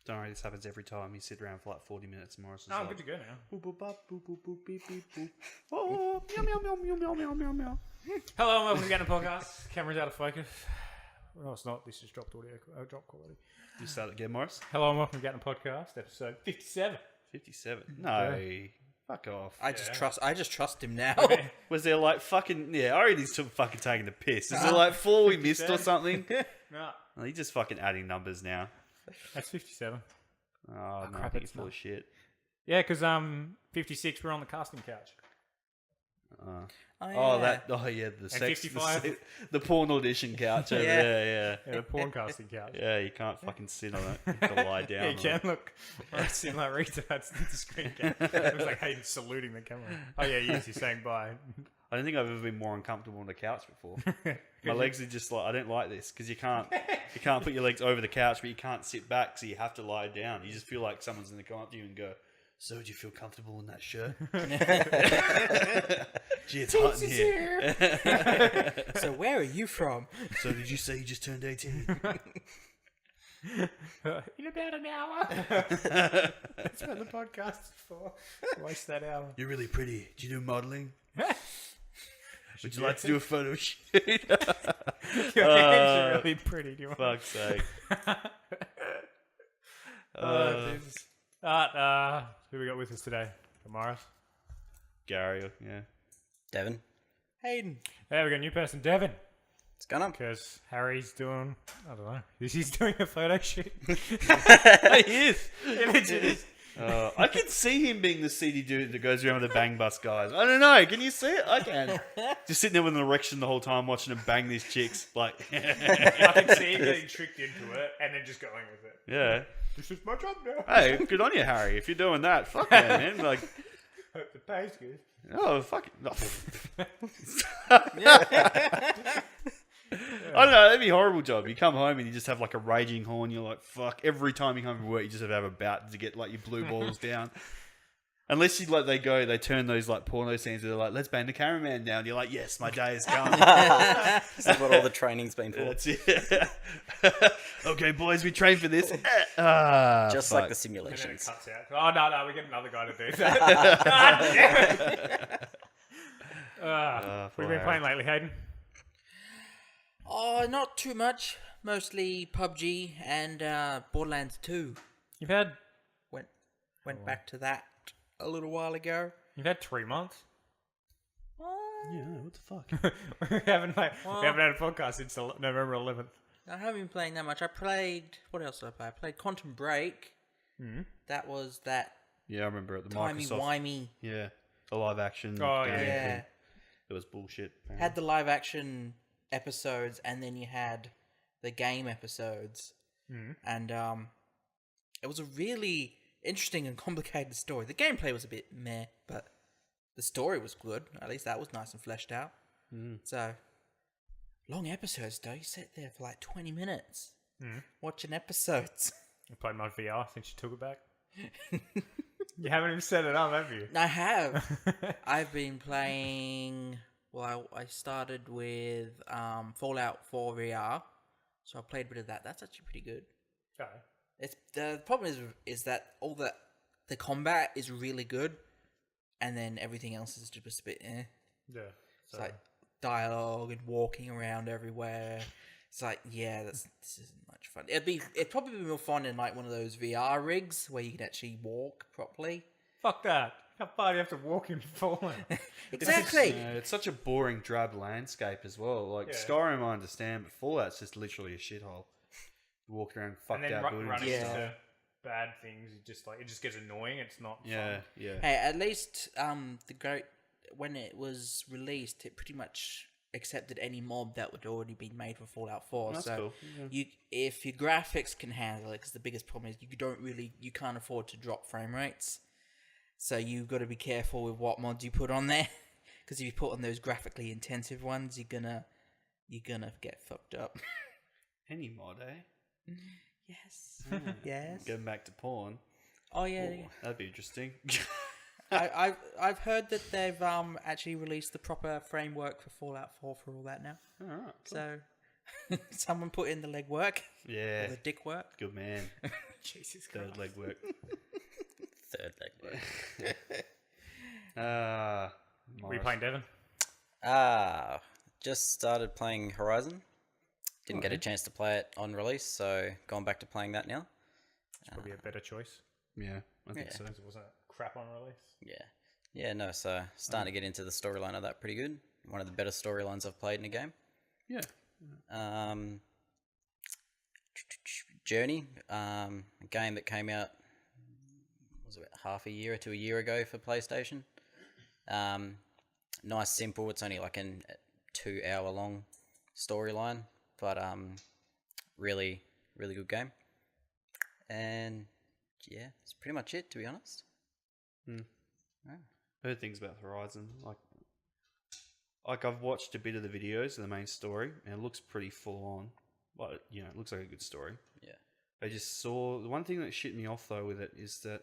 Don't worry, this happens every time. You sit around for like 40 minutes and Maurice is I'm like... good to go now. Boop, boop, bop, boop, boop, boop, beep, beep, boop. Oh, meow, meow, meow, meow, meow, meow, meow, meow. Hello and welcome to Gatna Podcast. Camera's out of focus. No, it's not. This is dropped audio. Drop quality. You start again, Maurice? Hello and welcome to Gatna Podcast, episode 57. 57. No. Fuck off. I just trust him now. Okay. Was there like fucking... Yeah, I already he's fucking taking the piss. Is there like 4 we missed or something? No, Well, he's just fucking adding numbers now. that's 57. Oh, no, I crap, think it's he's full not. of shit. Yeah, because 56 we're on the casting couch. Oh, yeah, the sex... 55. The porn audition couch over Yeah. there, Yeah, the porn casting couch. yeah. Yeah, you can't fucking sit on it. You have to lie down Yeah, you on can it. look. I seem like retards in the screen cam. It looks like Hayden saluting the camera. Oh yeah, yes, he's saying bye. I don't think I've ever been more uncomfortable on the couch before. My legs are just like, I don't like this because you can't put your legs over the couch, but you can't sit back, so you have to lie down. You just feel like someone's going to come up to you and go, "So, do you feel comfortable in that shirt?" Gee, it's hot in here. So where are you from? So, did you say you just turned 18? In about an hour. That's what the podcast is for. Waste that hour. You're really pretty. Do you do modeling? Would you like to do a photo shoot? Your hands are really pretty. Do you want? Fuck's sake. Jesus. Who we got with us today? Maurice. Gary, yeah. Devon. Hayden. Hey, we got a new person, Devan. What's going on? Because Harry's doing, I don't know, he's doing a photo shoot. He is. It is. I can see him being the seedy dude that goes around with the bang bus guys. I don't know. Can you see it? I can. Just sitting there with an erection the whole time, watching him bang these chicks. Like, I can see him getting tricked into it and then just going with it. yeah. This is my job now. Hey, good on you, Harry. If you're doing that, fuck yeah, man. Like, Hope the pay's good. oh, fuck it. I don't know. That'd be a horrible job. You come home and you just have like a raging horn. You're like, fuck. Every time you come from work, you just have to have a bout to get like your blue balls down. Unless you like, they turn those like porno scenes where they're like, let's bang the cameraman down. You're like, yes, my day is coming. This is what all the training's been for. That's it. Okay, boys, we trained for this. Just fuck. like the And then it simulations. cuts out. Oh, no, we get another guy to do that. God damn it. What have you been playing lately, Hayden? Oh, not too much. Mostly PUBG and Borderlands 2. You've had Went back to that a little while ago. 3 months. Yeah, what the fuck? we haven't had a podcast since November 11th. I haven't been playing that much. I played... What else did I play? I played Quantum Break. That was that Yeah, I remember at the Microsoft. timey-wimey. Yeah, the live action. Oh, game yeah. thing. It was bullshit. Apparently. Had the live action episodes, and then you had the game episodes. And it was a really interesting and complicated story. The gameplay was a bit meh, but the story was good. At least that was nice and fleshed out. So, long episodes though. You sit there for like 20 minutes watching episodes. You played my VR since you took it back. You haven't even set it up, have you? I have. I've been playing... Well, I started with Fallout 4 VR. So I played a bit of that. That's actually pretty good. Okay. It's the problem is that all the combat is really good, and then everything else is just a bit Yeah. It's like dialogue and walking around everywhere. It's like, yeah, this isn't much fun. It'd probably be more fun in like one of those VR rigs where you can actually walk properly. Fuck that. How far do you have to walk in Fallout? Exactly. It's such a boring, drab landscape as well. Like Skyrim, I understand, but Fallout's just literally a shithole. You walk around fucked and then out buildings. running and stuff. into bad things, it just gets annoying. It's not Yeah, fun. yeah. Hey, at least when it was released, it pretty much accepted any mod that would already been made for Fallout 4. That's so cool. Yeah. if your graphics can handle it, because the biggest problem is you can't afford to drop frame rates. So you've got to be careful with what mods you put on there, because if you put on those graphically intensive ones, you're gonna get fucked up. Any mod, eh? Yes. Yes. Going back to porn. Oh yeah. Ooh, that'd be interesting. I've heard that they've actually released the proper framework for Fallout 4 for all that now. Alright. Cool. So Someone put in the leg work. Yeah. Or the dick work. Good man. Jesus Christ. Third leg work. Third leg work. Were you playing Devon? Just started playing Horizon. Didn't get a chance to play it on release, so gone back to playing that now. It's probably a better choice. Yeah, I think Yeah. so. Because it wasn't crap on release. Yeah, so starting to get into the storyline of that pretty good. One of the better storylines I've played in a game. Yeah. Journey, a game that came out, was it half a year to a year ago for PlayStation. Nice, simple. It's only like a 2-hour long storyline, but really, really good game. And yeah, that's pretty much it, to be honest. Heard things about Horizon. Like I've watched a bit of the videos of the main story, and it looks pretty full on. But it looks like a good story. Yeah. I just saw the one thing that shit me off though with it is that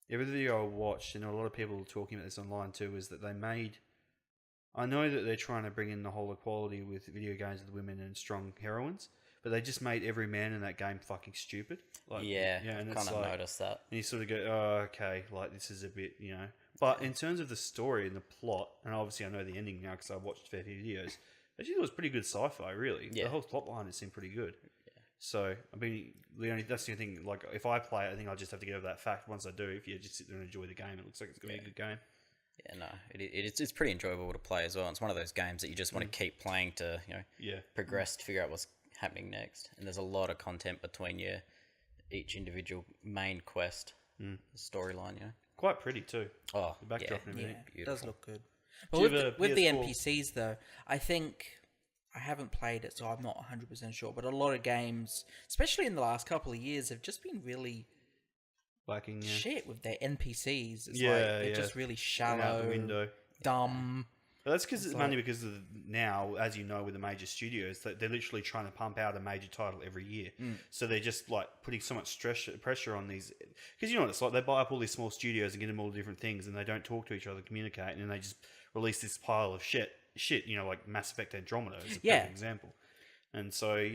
every video I watched, and a lot of people are talking about this online too, is that they made. I know that they're trying to bring in the whole equality with video games with women and strong heroines, but they just made every man in that game fucking stupid. And and kind of noticed that. And you sort of go, oh, okay, this is a bit, But in terms of the story and the plot, and obviously I know the ending now because I watched a fair few videos, actually it was pretty good sci-fi, really. Yeah. The whole plot behind it seemed pretty good. Yeah. So, I mean, that's the only thing, like, if I play it, I think I'll just have to get over that fact. Once I do, if you just sit there and enjoy the game, it looks like it's going to be a good game. Yeah, no, it's pretty enjoyable to play as well. It's one of those games that you just want to keep playing to, progress to figure out what's happening next. And there's a lot of content between each individual main quest, storyline, Quite pretty, too. Oh, The backdrop and Yeah, everything. it does look good. Do But you have a with the PS4? NPCs, though, I think I haven't played it, so I'm not 100% sure. But a lot of games, especially in the last couple of years, have just been really Lacking, shit with their NPCs. It's Yeah, like they're yeah. just really Going out shallow, the window. dumb. But that's because it's It's mainly like- because of now, as you know, with the major studios, that they're literally trying to pump out a major title every year. So they're just like putting so much pressure on these. Because you know what it's like, they buy up all these small studios and get them all different things, and they don't talk to each other, communicate, and then they just release this pile of shit. Like Mass Effect Andromeda is a perfect example. And so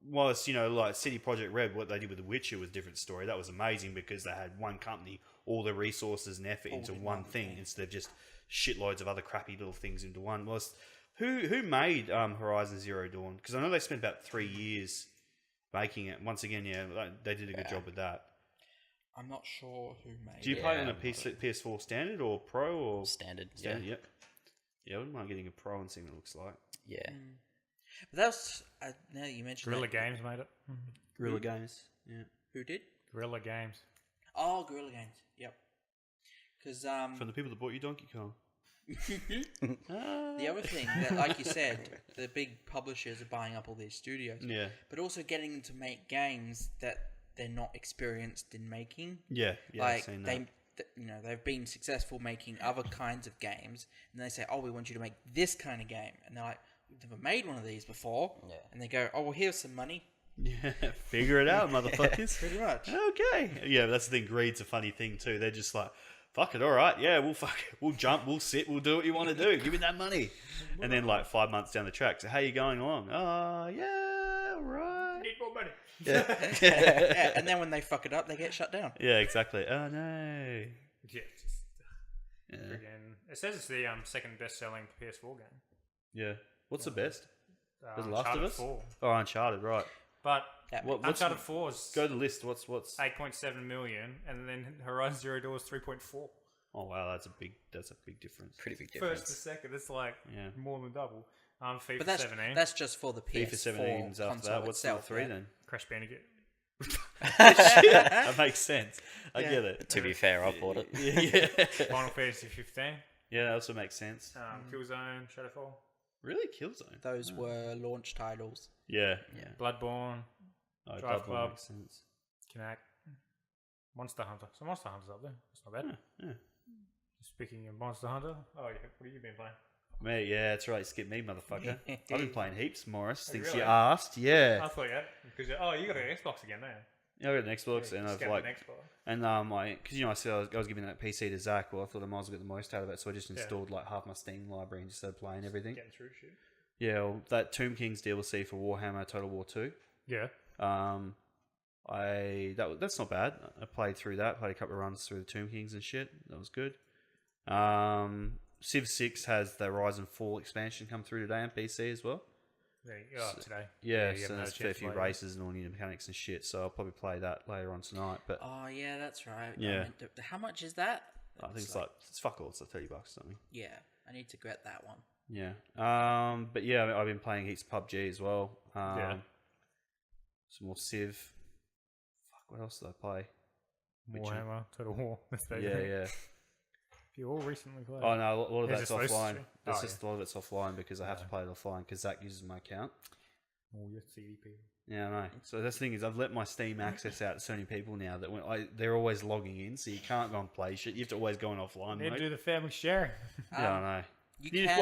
whilst like City Project Red, what they did with The Witcher was a different story. That was amazing because they had one company, all the resources and effort into one thing instead of just shitloads of other crappy little things into one. Who made Horizon Zero Dawn? Because I know they spent about 3 years making it. Once again, they did a good job with that. I'm not sure who made Do you it. play it on a PS4 standard or Pro or standard. standard? Yep. Yeah, I wouldn't mind getting a Pro and seeing what it looks like. Yeah. But that's now that you mentioned Guerrilla that, Games made it. Guerrilla Games. Yeah. who did? Guerrilla Games. Oh, Guerrilla Games. Yep. Because From the people that bought you Donkey Kong. the other thing that, like you said, the big publishers are buying up all these studios. Yeah. But also getting them to make games that they're not experienced in making. Yeah. I've Like seen that. they've been successful making other kinds of games, and they say, "Oh, we want you to make this kind of game," and they're like, "We've never made one of these before." Yeah. And they go, "Oh, well, here's some money." Yeah, figure it out, motherfuckers. Pretty much. Okay. Yeah, that's the thing. Greed's a funny thing too. They're just like, fuck it, all right, yeah, we'll jump, we'll sit, we'll do what you want to do. Give me that money. And then like 5 months down the track, so how you going along? Oh, yeah, all right. Need more money. Yeah, and then when they fuck it up, they get shut down. Yeah, exactly. Oh no. Yeah, it's just, Yeah. friggin- it says it's the second best-selling PS4 game. Yeah. What's the best? The Last Uncharted of Us? 4. Oh, Uncharted, right. But What's Uncharted 4 is Go to the list. What's 8.7 million, and then Horizon Zero Dawn is 3.4. Oh wow, that's a big difference. Pretty big difference. First to second, it's like Yeah. more than double. FIFA But that's 17, that's just for the PS4 FIFA 17's after console that. What's itself, the 3 right? then? Crash Bandicoot. That makes sense. I get it. To be fair, I bought it. Yeah. Final Fantasy 15, Yeah, that also makes sense. Killzone, Shadowfall, Really? Killzone? Those were launch titles. Yeah. Bloodborne, Oh, Drive Bloodborne Club. makes sense. Kinect, Monster Hunter. So Monster Hunter's up there. It's not bad. Yeah. Speaking of Monster Hunter, what have you been playing? Mate, yeah, that's right. Skip me, motherfucker. I've been playing heaps, Maurice, since really? you asked. Yeah. I thought you had, because you got an Xbox again, don't you? Yeah, I got an Xbox, and I've Just get like, an Xbox. and because I said I was giving that PC to Zach. Well, I thought I might as well get the most out of it, so I just installed like half my Steam library and just started playing everything. Getting through shit. Yeah, well, that Tomb Kings DLC for Warhammer Total War 2. Yeah. That's not bad. I played through that. Played a couple of runs through the Tomb Kings and shit. That was good. Civ 6 has the Rise and Fall expansion come through today on PC as well. Today. Yeah, so there's a fair few races and all new mechanics and shit. So I'll probably play that later on tonight. But oh yeah, that's right. Yeah. How much is that? I think it's fuck all. It's like $30 or something. Yeah, I need to get that one. Yeah. But yeah, I've been playing heaps of PUBG as well. Some more Civ. Fuck, what else did I play? Warhammer, Total War. Yeah. You all recently played. Oh no, a lot of that's offline. A lot of it's offline because I have to play it offline because Zach uses my account. Oh, you're CDP. Yeah, I know. So that's the thing is, I've let my Steam access out to so many people now that they're always logging in, so you can't go and play shit. You have to always go on offline. You need to do the family sharing. Yeah, I know.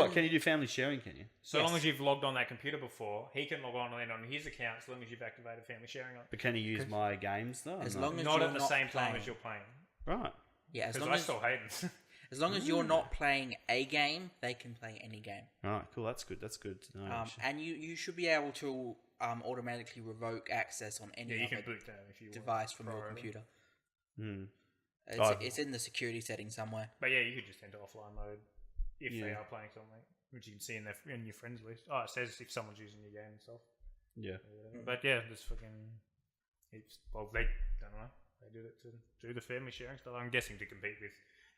Can you do family sharing? Can you? So long as you've logged on that computer before, he can log on his account. As long as you've activated family sharing on. But can he use my games though? As long as not you're at the not same playing. time as you're playing. Right. Yeah, as Because long I as stole Hayden's. as long as you're not playing a game, they can play any game. All right, cool. That's good. That's good to know. And you should be able to automatically revoke access on any you can other boot that if you device from your priority. computer. Hmm. It's in the security settings somewhere. But yeah, you could just enter offline mode if they are playing something, which you can see in your friends list. Oh, it says if someone's using your game and stuff. Yeah. But yeah, there's fucking. They don't know. They do it to do the family sharing stuff. I'm guessing to compete with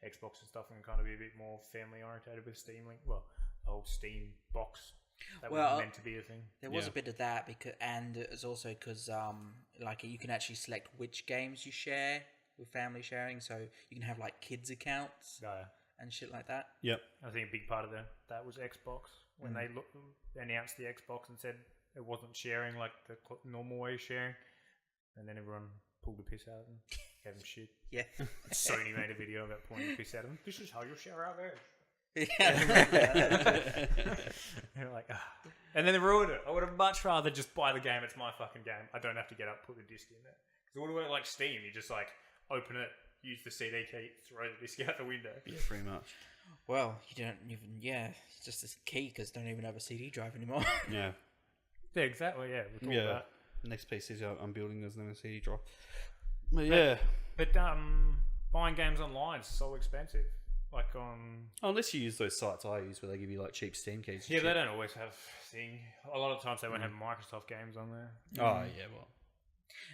Xbox and stuff and kind of be a bit more family orientated with Steam Link. Well, the whole Steam box. That was meant to be a thing. There was a bit of that and it's also because like you can actually select which games you share with family sharing, so you can have like kids accounts and shit like that. Yep. I think a big part of that was Xbox when they announced the Xbox and said it wasn't sharing like the normal way of sharing, and then everyone pulled the piss out of them, gave them shit. Yeah. Sony made a video about pointing the piss at them. This is how you share our games. You're like, and then they ruined it. I would have much rather just buy the game. It's my fucking game. I don't have to get up, put the disc in there. Because it would have worked like Steam. You just like open it, use the CD key, throw the disc out the window. Yeah, pretty much. Well, you don't even. Yeah, it's just a key because don't even have a CD drive anymore. Yeah. Yeah, exactly. Yeah, we'll talk about next PC I'm building doesn't have a CD drive. But buying games online is so expensive. Like unless you use those sites I use where they give you like cheap Steam keys. Yeah, they don't always have thing. A lot of times they won't have Microsoft games on there. Oh yeah, well.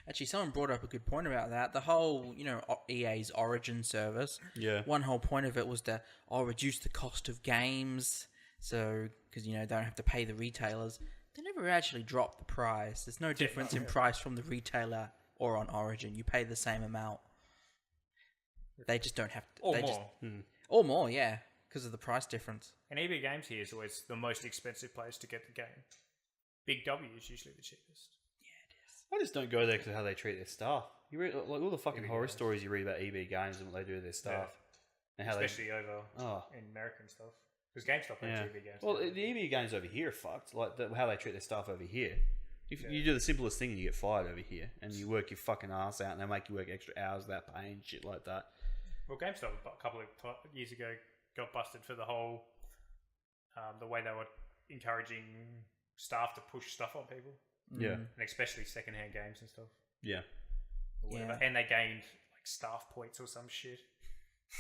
Actually, someone brought up a good point about that. The whole, EA's Origin service. Yeah. One whole point of it was to reduce the cost of games, so because don't have to pay the retailers. They never actually dropped the price. There's no difference in price from the retailer or on Origin. You pay the same amount. They just don't have to. Or more. Or more, yeah, because of the price difference. And EB Games here is always the most expensive place to get the game. Big W is usually the cheapest. I just don't go there because of how they treat their staff. You read like all the fucking horror stories you read about EB Games and what they do to their staff, and how especially over in American stuff. Because GameStop owns EB Games. Well, the EB Games over here are fucked. Like how they treat their staff over here. If you do the simplest thing, and you get fired over here, and you work your fucking ass out, and they make you work extra hours without paying shit like that. Well, GameStop a couple of years ago got busted for the whole the way they were encouraging staff to push stuff on people. Yeah, and especially secondhand games and stuff. Yeah, or whatever. And they gained like staff points or some shit,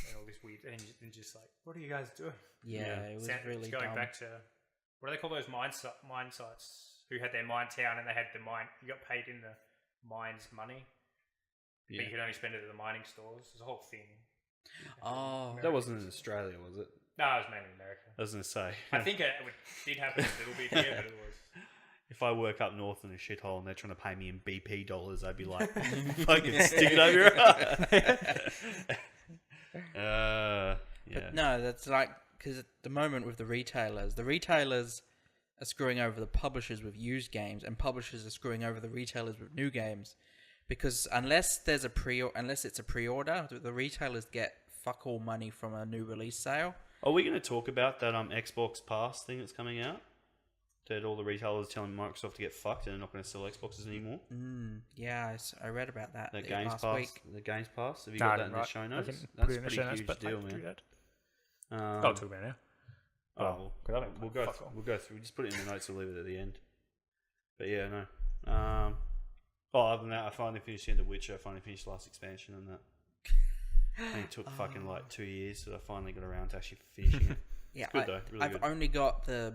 and all this weird and just like, what are you guys doing? Yeah, it was really going dumb. back to what do they call those mine sites? Who had their mine town and they had the mine. You got paid in the mine's money, but you could only spend it at the mining stores. There's a whole thing. Oh, that wasn't in Australia, was it? No, it was mainly America. I was going to say. I think it did happen a little bit here, but it was. If I work up north in a shithole and they're trying to pay me in BP dollars, I'd be like, fucking stick it over your ass. But no, that's like, because at the moment with the retailers are screwing over the publishers with used games, and publishers are screwing over the retailers with new games. Because unless it's a pre-order, the retailers get fuck all money from a new release sale. Are we going to talk about that Xbox Pass thing that's coming out? That all the retailers telling Microsoft to get fucked and they're not going to sell Xboxes anymore? Yeah, I read about that Games last Pass, week. The Games Pass? Have you got that in the show notes? I can That's put it in the pretty show notes, huge but deal, I can man. do that. I'll talk about it now. Oh, because I don't. we'll go through. We'll just put it in the notes. We'll leave it at the end. But yeah, no. Other than that, I finally finished the end of Witcher. I finally finished the last expansion and that. And it took fucking like 2 years, so I finally got around to actually finishing it. Yeah, it's good though. Really I've good. only got the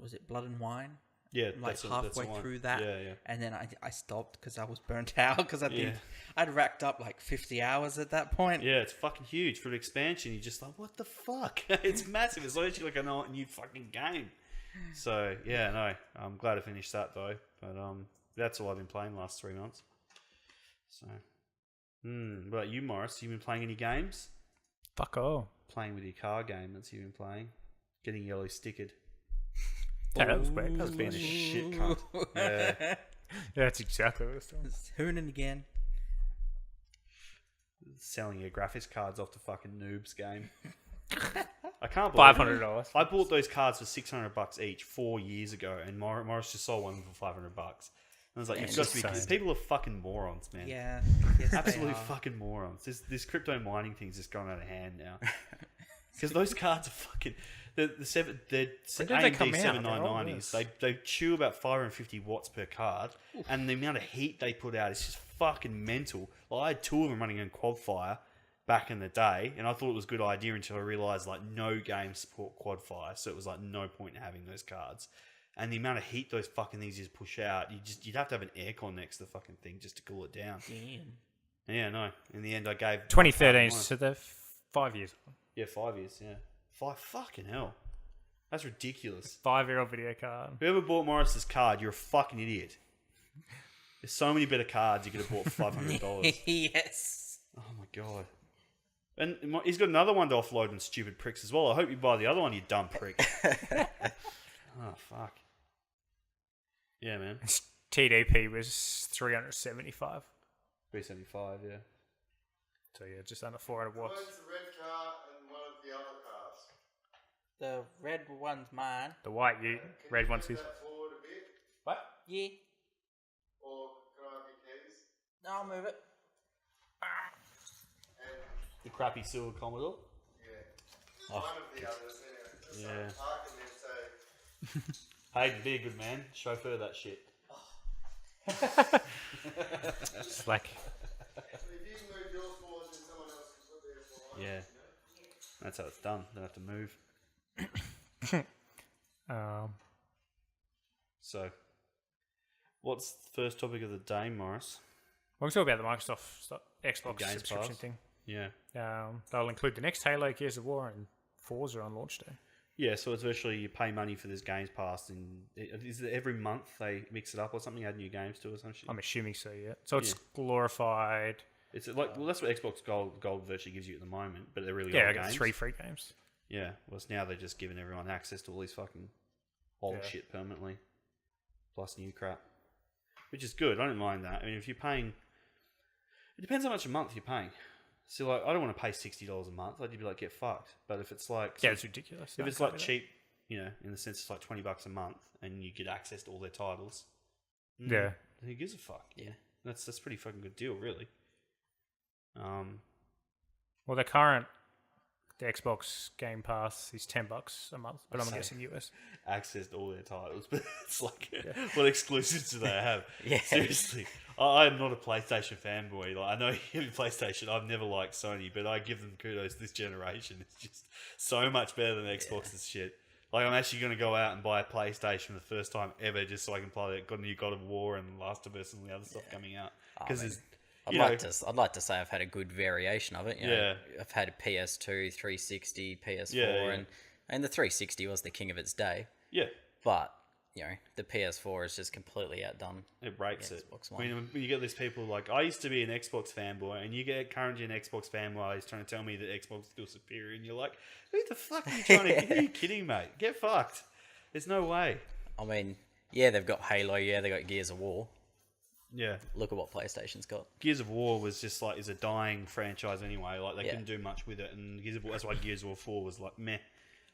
was it Blood and Wine? Yeah, like halfway through that. Yeah. And then I stopped because I was burnt out because I'd racked up like 50 hours at that point. Yeah, it's fucking huge for an expansion. You're just like, what the fuck? It's massive. It's literally like a new fucking game. So yeah, no, I'm glad I finished that though. But that's all I've been playing the last 3 months. So, what about you, Maurice? You been playing any games? Fuck all. Playing with your car game. That's you been playing. Getting yellow stickered. Yeah, that was weird. That was being a shit cunt. Yeah. That's exactly what it's doing. It's hooning again. Selling your graphics cards off the fucking noobs game. I can't believe $500. I bought those cards for $600 each 4 years ago, and Maurice just sold one for $500. And I was like, you've got to be kidding. People are fucking morons, man. Yeah, yes, Absolute fucking morons. This crypto mining thing's just gone out of hand now. Because those cards are fucking. They're AMD 7990s. They chew about 550 watts per card, and the amount of heat they put out is just fucking mental. Like, I had 2 of them running in Quadfire back in the day, and I thought it was a good idea until I realised like no games support Quadfire, so it was like no point in having those cards. And the amount of heat those fucking things just push out, you'd have to have an aircon next to the fucking thing just to cool it down. Damn. Yeah, no. In the end, I gave 2013, so they're 5 years. Yeah, 5 years. Yeah, 5 fucking hell. That's ridiculous. 5-year-old video card. Whoever bought Maurice's card, you're a fucking idiot. There's so many better cards you could have bought for $500. Yes. Oh my god. And he's got another one to offload on stupid pricks as well. I hope you buy the other one, you dumb prick. Oh, fuck. Yeah, man. TDP was 375. 375, yeah. So yeah, just under 400 watts. One's the red car and one of the other cars. The red one's mine. The white, red one's Can his. you move that forward a bit? What? Yeah. Or can I have your keys? No, I'll move it. And The crappy sewer Commodore. yeah, one of the others anyway. Just Yeah. park in there, so Hayden, be a good man. Chauffeur that shit. It's like, if you can move yours forward, then someone else can put theirs forward. Yeah. That's how it's done. Don't have to move. So, what's the first topic of the day, Maurice? we'll talk about the Microsoft Xbox Games subscription Pass. thing. Yeah. They'll include the next Halo, Gears of War, and Forza on launch day. Yeah, so it's virtually you pay money for this Games Pass, and is it every month they mix it up or something, add new games to it or some shit? I'm assuming so, yeah. So it's glorified. It's like, well, that's what Xbox Gold virtually gives you at the moment, but they're really Yeah, old I got games. 3 free games. Yeah, well, it's now they're just giving everyone access to all these fucking old shit permanently, plus new crap, which is good. I don't mind that. I mean, if you're paying, it depends how much a month you're paying. So, like, I don't want to pay $60 a month. I'd be like, get fucked. But if it's like, Yeah, it's ridiculous. if it's like cheap, you know, in the sense it's like $20 a month, and you get access to all their titles, Yeah. who gives a fuck? Yeah. That's a pretty fucking good deal, really. Well, the Xbox Game Pass is $10 a month, but I'm guessing US. Access to all their titles, but it's like, what exclusives do they have? Yeah. Seriously, I'm not a PlayStation fanboy. Like, I know you have PlayStation. I've never liked Sony, but I give them kudos this generation. It's just so much better than Xbox's shit. Like, I'm actually going to go out and buy a PlayStation for the first time ever just so I can play the new God of War and Last of Us and the other stuff coming out. Because I'd like to say I've had a good variation of it. You know, I've had a PS2, 360, PS4, and the 360 was the king of its day. Yeah. But, you know, the PS4 is just completely outdone. It breaks it. Xbox I One. mean, when you get these people like, I used to be an Xbox fanboy, and you get currently an Xbox fanboy who's trying to tell me that Xbox is still superior, and you're like, who the fuck are you trying to... Who are you kidding, mate? Get fucked. There's no way. I mean, yeah, they've got Halo, yeah, they've got Gears of War. Yeah. Look at what PlayStation's got. Gears of War was just like, is a dying franchise anyway. Like, they couldn't do much with it, and Gears of War, that's why Gears of War 4 was like, meh.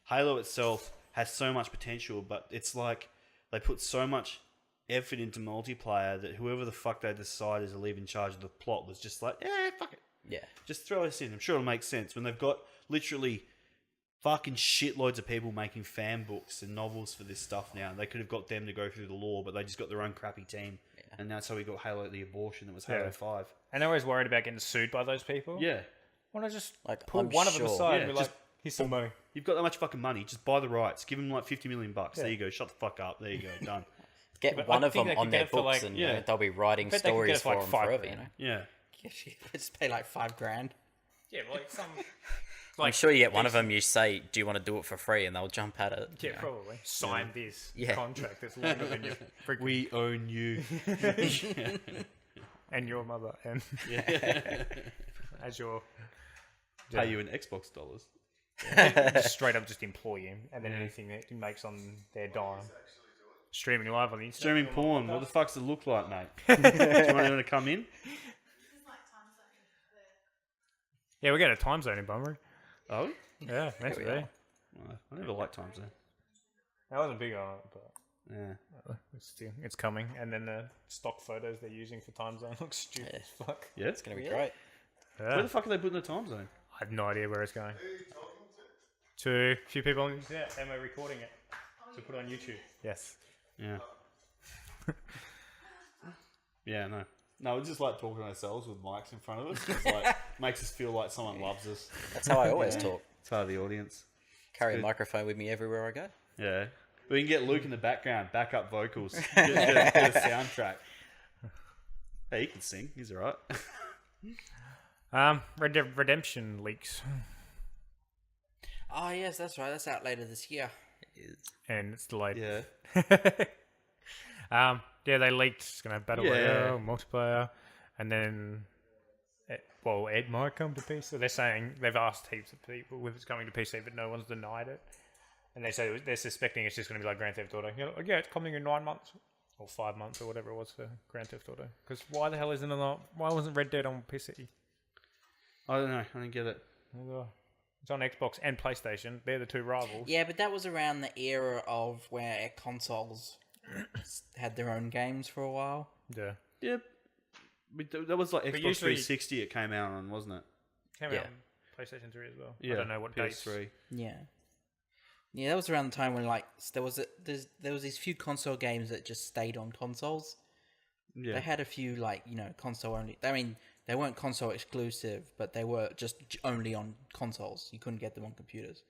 Halo itself has so much potential, but it's like they put so much effort into multiplayer that whoever the fuck they decided to leave in charge of the plot was just like, fuck it. Yeah. Just throw us in. I'm sure it'll make sense when they've got literally fucking shitloads of people making fan books and novels for this stuff now. They could have got them to go through the law, but they just got their own crappy team. Yeah. And that's how we got Halo the Abortion. That was Halo 5. And they're always worried about getting sued by those people. Yeah. Why not just Like, pull I'm one of them sure. aside Yeah, and be just like, here's some money. You've got that much fucking money. Just buy the rights. Give them like $50 million. Yeah. There you go. Shut the fuck up. There you go. Done. Get but one I of think them they on could their get it for, books, like- and Yeah. they'll be writing bet they could get stories it for, for like, them 5 forever. grand. You know, Yeah. Just pay like $5,000. Yeah, like some... I'm sure you get one of them. You say, "Do you want to do it for free?" and they'll jump at it. Yeah, you know. probably. Sign this Yeah. contract that's longer than your freaking... We own you. and your mother, and as your... Pay you in Xbox dollars. Just straight up just employ him, and then anything that he makes on their dime. Streaming live on the Instagram. Streaming porn. What the fuck does it look like, mate? Do you want to come in? Yeah, we got a time zone in Bunbury. Oh? Yeah, meant to be. I never liked time zone. I wasn't big on it, but Yeah. it's coming. And then the stock photos they're using for time zone look stupid as fuck. Yeah? It's gonna be great. Yeah. Where the fuck are they putting the time zone? I have no idea where it's going. To a few people on the internet, and we're recording it to put on YouTube. Yes. Yeah. Yeah, no. No, we just like talking to ourselves with mics in front of us. It's like makes us feel like someone loves us. That's how I always talk. It's part of the audience. Carry a good. microphone with me everywhere I go. Yeah. We can get Luke in the background, backup vocals, get a soundtrack. Hey, he can sing. He's alright. Red Dead Redemption leaks, Oh, yes, that's right. That's out later this year. and it's delayed. Yeah. Yeah, they leaked. It's gonna have battle Yeah. royale, multiplayer, and then, it might come to PC. They're saying they've asked heaps of people if it's coming to PC, but no one's denied it. And they say they're suspecting it's just gonna be like Grand Theft Auto. You know, like, yeah, it's coming in 9 months or 5 months or whatever it was for Grand Theft Auto. Because why the hell isn't it on? Why wasn't Red Dead on PC? I don't know. I don't get it. It's on Xbox and PlayStation. They're the two rivals. Yeah, but that was around the era of where consoles had their own games for a while. Yeah. Yep. That was like Xbox usually- 360 it came out on, wasn't it? Came Yeah. out on PlayStation 3 as well. Yeah. I don't know what dates. PS3. Yeah. Yeah, that was around the time when like there was these few console games that just stayed on consoles. Yeah. They had a few like, console only. I mean, they weren't console exclusive, but they were just only on consoles. You couldn't get them on computers.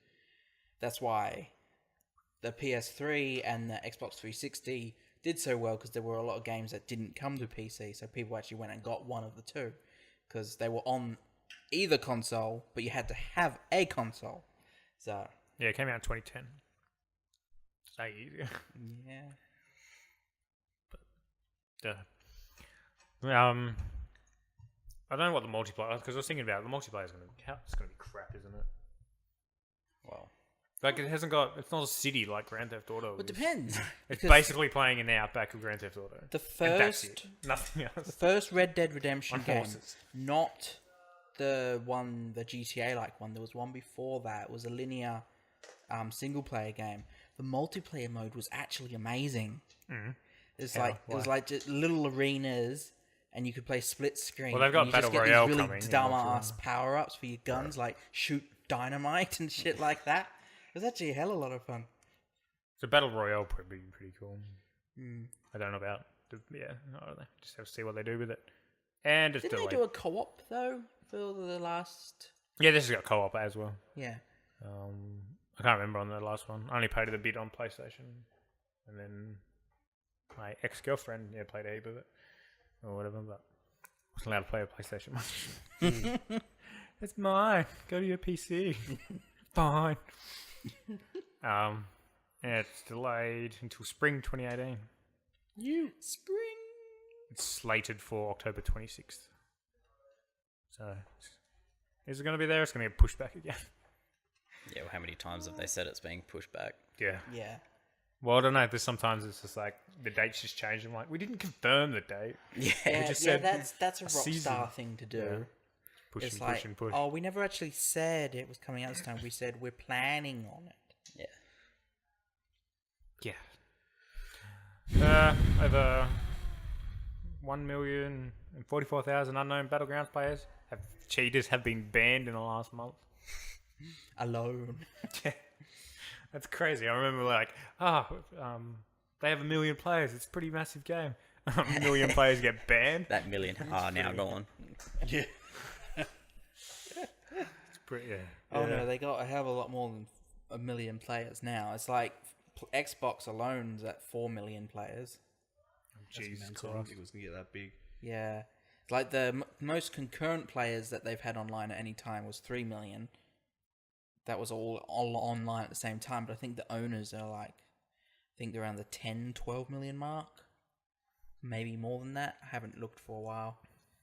That's why the PS3 and the Xbox 360 did so well, because there were a lot of games that didn't come to PC, so people actually went and got one of the two because they were on either console, but you had to have a console. So Yeah, it came out in 2010. It's that easier. yeah. I don't know what the multiplayer, because I was thinking about it, the multiplayer is going to be crap, isn't it? Well, Like it's not a city like Grand Theft Auto. It depends. It's because basically playing in the outback of Grand Theft Auto. The And that's first, it. Nothing the else. first Red Dead Redemption On game, horses. not the GTA like one. There was one before that. It was a linear, single player game. The multiplayer mode was actually amazing. Mm. It's How? like it was Why? like just little arenas, and you could play split screen. Well, they've got and you just Battle get these Royale really coming in dumb multiplayer. ass power ups for your guns, like shoot dynamite and shit like that. It was actually a hell of a lot of fun. So Battle Royale probably be pretty cool. Mm. I don't know about I don't know. Just have to see what they do with it. And it's Didn't delayed. they do a co-op though for the last? Yeah, this has got co-op as well. Yeah. I can't remember on the last one. I only played it a bit on PlayStation, and then my ex-girlfriend played a heap of it or whatever, but I wasn't allowed to play a PlayStation much. It's mine. Go to your PC. Fine. Yeah, it's delayed until spring 2018. Spring. It's slated for October 26th. So, is it going to be there? It's going to get pushed back again. yeah. Well, how many times have they said it's being pushed back? Yeah. Yeah. Well, I don't know. There's sometimes it's just like the date's just changed. I'm like, we didn't confirm the date. Yeah, just yeah, said that's a rock season. star thing to do. Yeah. Push It's and like, push and push. oh, we never actually said it was coming out this time. We said we're planning on it. Yeah. Yeah. Over 1,044,000 unknown Battlegrounds players cheaters have been banned in the last month. Alone. That's crazy. I remember they have 1 million players. It's a pretty massive game. 1 million players get banned. That million are now gone. Yeah. It's pretty. Yeah. Oh no, they got a hell of a lot more than 1 million players now. It's like Xbox alone's at 4 million players. Jesus I Christ. didn't think it was gonna get that big. Yeah. It's like the most concurrent players that they've had online at any time was 3 million. That was all online at the same time, but I think the owners are like, I think they're around the 10, 12 million mark. Maybe more than that. I haven't looked for a while.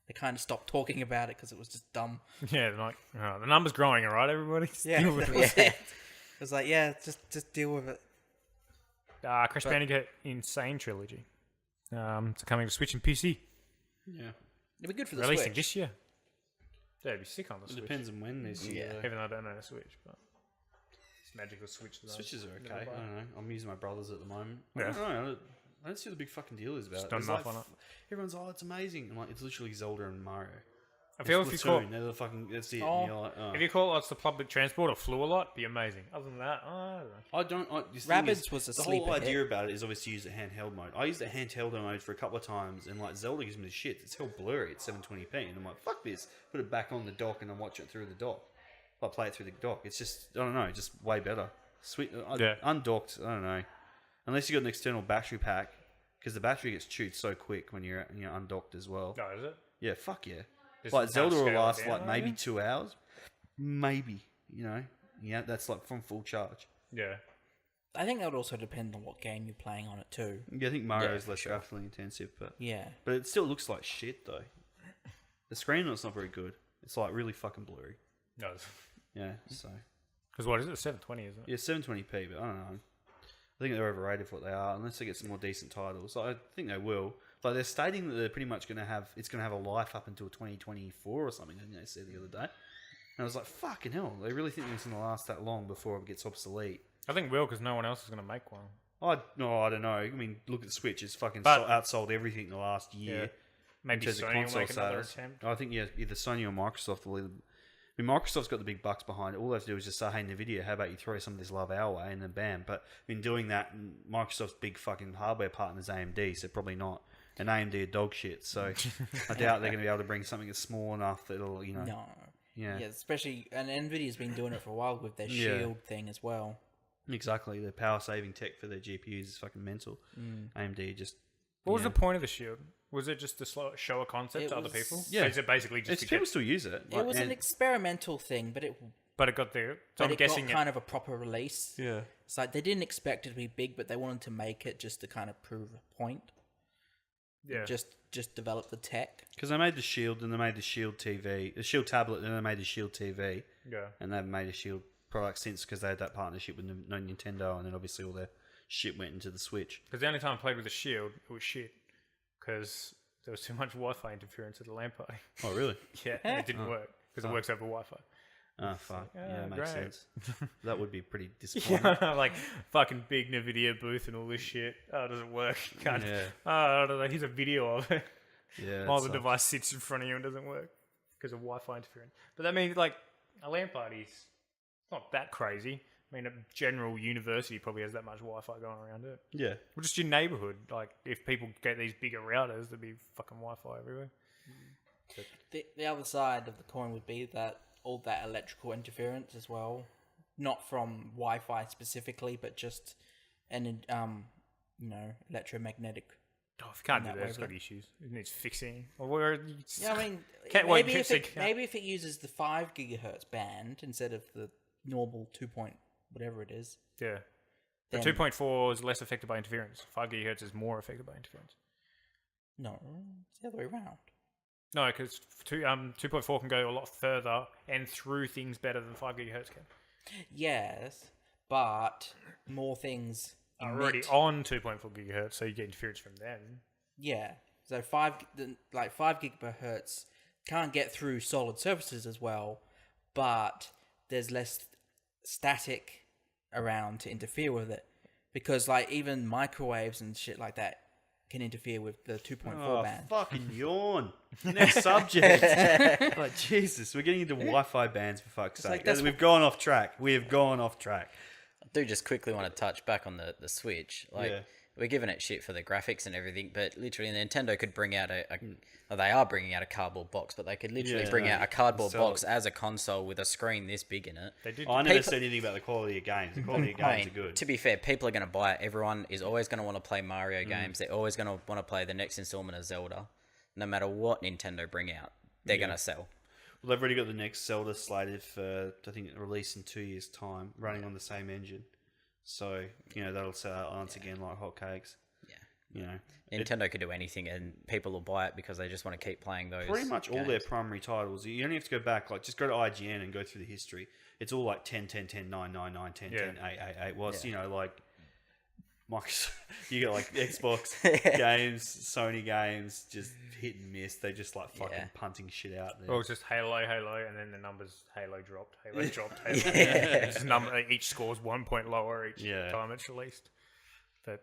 They kind of stopped talking about it because it was just dumb. Yeah, they're like, oh, the number's growing, all right, everybody? Just Yeah, deal with that it. was it. It was like, yeah, just deal with it. Crash Bandicoot Insane Trilogy. It's coming to Switch and PC. Yeah. It'd be good for the Releasing Switch. this year. Yeah, it'd be sick on the It Switch. depends on when this year. Yeah. though. Even though I don't own a Switch, but it's magical Switch. That Switches are never okay. buy. I don't know. I'm using my brother's at the moment. Yeah. I don't know. I don't see what the big fucking deal is about Just it. done It's enough like, on it. Everyone's, it's amazing. I'm like, it's literally Zelda and Mario. I feel It's if you call Splatoon, they're the fucking, that's it. Oh. And you're like, oh. if you call it the public transport or flew a lot, it'd be amazing. Other than that, I don't know. The thing is, Rabbids was a the sleeper whole idea hit. about it is obviously use the handheld mode. I used the handheld mode for a couple of times, and like Zelda gives me the shit. It's hell blurry at 720p, and I'm like, fuck this. Put it back on the dock, and I watch it through the dock. I play it through the dock. It's just, I don't know, just way better. Sweet, Yeah. undocked. I don't know, unless you got an external battery pack, because the battery gets chewed so quick when you're undocked as well. No, is it? Yeah, fuck yeah. Just Like Zelda will scale it last down, like I maybe reckon? 2 hours, maybe. Yeah, that's like from full charge. Yeah. I think that would also depend on what game you're playing on it too. Yeah, I think Mario is for less sure. graphically intensive, but Yeah. it still looks like shit though. The screen on it's not very good. It's like really fucking blurry. No. Yeah, so Because what is it? 720, isn't it? yeah, 720p, but I don't know. I think they're overrated for what they are, unless they get some more decent titles. I think they will. Like they're stating that they're pretty much going to have a life up until 2024 or something. Didn't they say the other day? And I was like, fucking hell, they really think it's going to last that long before it gets obsolete? I think will because no one else is going to make one. I don't know. I mean, look at the Switch. It's fucking But- outsold everything the last year. Yeah. Maybe in terms of Sony will console make another sales. attempt. I think either Sony or Microsoft will. I mean, Microsoft's got the big bucks behind it. All they have to do is just say, "Hey, Nvidia, how about you throw some of this love our way?" And then bam. But in doing that, Microsoft's big fucking hardware partner is AMD, so probably not. And AMD are dog shit, so I doubt they're going to be able to bring something that's small enough that'll, No. Yeah. Yeah, especially, and Nvidia's been doing it for a while with their Yeah. Shield thing as well. Exactly. The power saving tech for their GPUs is fucking mental. AMD just. What was yeah. the point of the Shield? Was it just to show a concept It to other was- people? Yeah. So is it basically just to People get... still use it. It was an experimental thing, but it But it got there. So I'm got guessing kind of a proper release. Yeah. It's like they didn't expect it to be big, but they wanted to make it just to kind of prove a point. Yeah. Just develop the tech. Because they made the Shield, and they made the Shield TV, the Shield tablet, and then they made the Shield TV, Yeah. and they've made a Shield product since because they had that partnership with Nintendo, and then obviously all their shit went into the Switch. Because the only time I played with the Shield, it was shit. Because there was too much Wi-Fi interference at the LAN party. Oh, really? Yeah, and it didn't work. Because it works over Wi-Fi. Oh, fuck. Yeah, yeah, makes great. sense. That would be pretty disappointing. Yeah, like fucking big NVIDIA booth and all this shit. Oh, it doesn't work. Can't. Yeah. Oh, I don't know. Here's a video of it. Yeah. While that the sucks. device sits in front of you and doesn't work because of Wi-Fi interference. But that means like a LAN party's not that crazy. I mean, a general university probably has that much Wi-Fi going around it. Yeah. Or just your neighborhood. Like if people get these bigger routers, there'd be fucking Wi-Fi everywhere. The other side of the coin would be that all that electrical interference as well, not from Wi-Fi specifically, but just an electromagnetic. Oh, if you can't do that that, it's got wavelength. issues. It needs fixing. Or where? Yeah, I mean, Can't wait, maybe if so it, can't- maybe if it uses the 5 gigahertz band instead of the normal 2 point whatever it is. Yeah. But Then- 2.4 is less affected by interference. 5 gigahertz is more affected by interference. No, it's the other way around. No, because 2.4 can go a lot further and through things better than 5 gigahertz can. Yes, but more things Are already emit- on 2.4 gigahertz, so you get interference from them. Yeah, so 5 gigahertz can't get through solid surfaces as well, but there's less static around to interfere with it, because like even microwaves and shit like that can interfere with the 2.4 Oh, band. fucking yawn. Next subject. Like, Jesus, we're getting into Wi-Fi bands for fuck's sake. like, that's We've gone off track. We have gone off track. I do just quickly want to touch back on the Switch. Like, we're giving it shit for the graphics and everything, but literally Nintendo could bring out well, they are bringing out a cardboard box, but they could literally bring out a cardboard box as a console with a screen this big in it. They did. I never said anything about the quality of games. The quality of games are good. To be fair, people are going to buy it. Everyone is always going to want to play Mario games. They're always going to want to play the next installment of Zelda. No matter what Nintendo bring out, they're going to sell. Well, they've already got the next Zelda slated for, I think, release in 2 years' time, running on the same engine. So, that'll sell out once again like hotcakes. Nintendo could do anything and people will buy it because they just want to keep playing those. Pretty much all games. their primary titles. You don't have to go back, just go to IGN and go through the history. It's all like 10, 10, 10, 9, 9, 9, 10, 10, 8, 8, 8. Well, it's, Microsoft, you got Xbox games, Sony games, just hit and miss. They just fucking punting shit out there. Well, it's just Halo, and then the numbers Halo dropped, Halo. It's just each scores 1 point lower each time it's released. But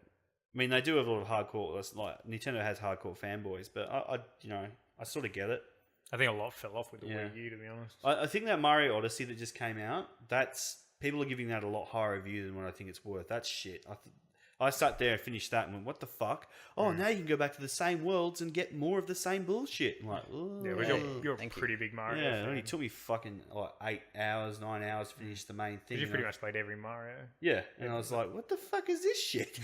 I mean, they do have a lot of hardcore. Nintendo has hardcore fanboys, but I sort of get it. I think a lot fell off with the Wii U, to be honest. I think that Mario Odyssey that just came out, people are giving that a lot higher review than what I think it's worth. That's shit. I sat there and finished that and went, what the fuck? Oh, now you can go back to the same worlds and get more of the same bullshit. I'm like, oh. Yeah, you're a pretty big Mario fan. It only took me fucking 8 hours, 9 hours to finish the main thing. You pretty much played every Mario. Yeah, and I was like, what the fuck is this shit?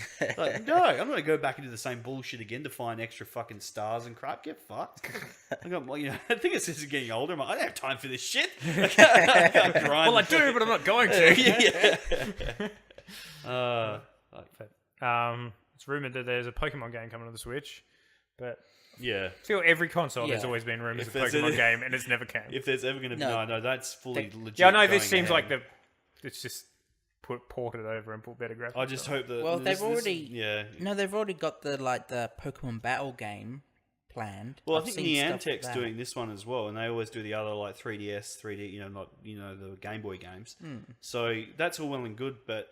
No, I'm going to go back into the same bullshit again to find extra fucking stars and crap. Get fucked. I think it's just getting older. I'm like, I don't have time for this shit. I can't grind. Well, I do, but I'm not going to. It's rumored that there's a Pokemon game coming to the Switch, but I feel every console there's always been rumors of a Pokemon game, and it's never came. If there's ever going to be, no, that's fully legit. Yeah, I know this seems like it's just ported over and put better graphics. I just hope that. Well, they've already got the Pokemon Battle game planned. Well, I think Niantic's doing this one as well, and they always do the other 3DS, 3D, the Game Boy games. So that's all well and good, but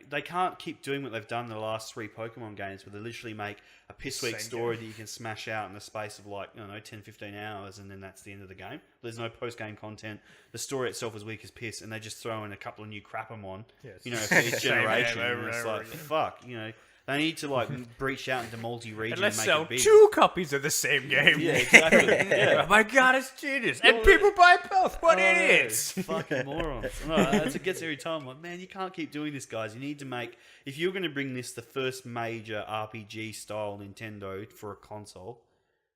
they can't keep doing what they've done in the last 3 Pokemon games where they literally make a piss-weak story that you can smash out in the space of 10, 15 hours and then that's the end of the game. There's no post-game content. The story itself is weak as piss and they just throw in a couple of new Crapamon, for each generation. And it's like, fuck, they need to breach out into multi-region and let's make sell it big. 2 copies of the same game. Yeah, exactly. Yeah. Oh my god, it's genius. And people buy both. What idiots. Fucking morons. No, that's what gets every time. I'm like, man, you can't keep doing this, guys. You need to make... If you're going to bring this the first major RPG-style Nintendo for a console,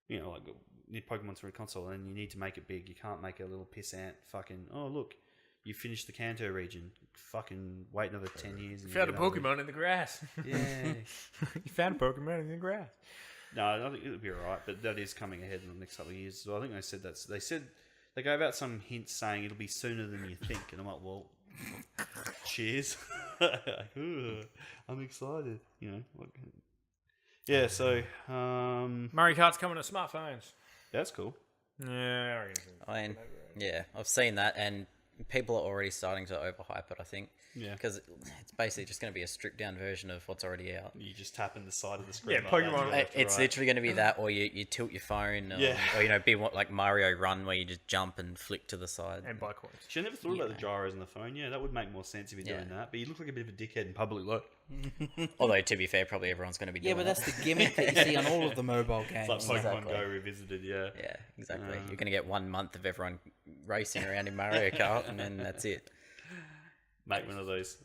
Pokemon's for a console, then you need to make it big. You can't make a little pissant fucking... Oh, look, you finished the Kanto region. Fucking wait another 10 years. You found a Pokemon in the grass. Yeah. You found a Pokemon in the grass. No, I think it'll be alright, but that is coming ahead in the next couple of years. So I think they gave out some hints saying it'll be sooner than you think, and I'm like, well, cheers. I'm excited. Yeah. So Mario Kart's coming to smartphones. That's cool. Yeah, I've seen that, and people are already starting to overhype it, I think. Yeah. Because it's basically just going to be a stripped down version of what's already out. You just tap in the side of the screen. Yeah, Pokemon. It's literally going to be that, or you tilt your phone, or be like Mario Run, where you just jump and flick to the side. And buy coins. I never thought about the gyros on the phone. Yeah, that would make more sense if you're doing that. But you look like a bit of a dickhead in public, look. Although, to be fair, probably everyone's going to be doing but that's the gimmick that you see on all of the mobile games. It's like Pokemon Go revisited, Yeah, exactly. You're going to get 1 month of everyone racing around in Mario Kart, and then that's it. Make one of those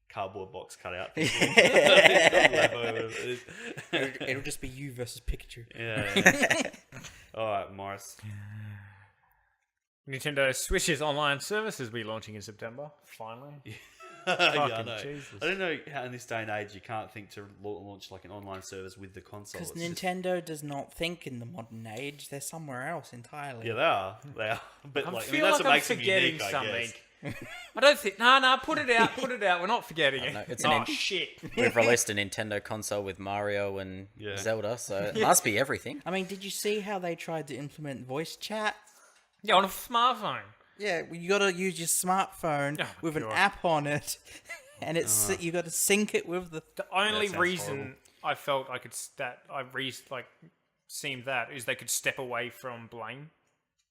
cardboard box cut out. It'll just be you versus Pikachu. Yeah. All right, Maurice. Nintendo Switch's online services will be launching in September. Finally. I know. Jesus. I don't know how in this day and age you can't think to launch an online service with the console. Because Nintendo does not think in the modern age. They're somewhere else entirely. Yeah, they are. But I that's feel what like I'm makes them forgetting unique, something. I guess. I don't think... No, put it out. We're not forgetting it. No, it's shit. We've released a Nintendo console with Mario and Zelda, so it must be everything. I mean, did you see how they tried to implement voice chat? Yeah, on a smartphone. Yeah, you got to use your smartphone with an app on it, and you got to sync it with the. The only reason I felt I could seemed that is they could step away from blame.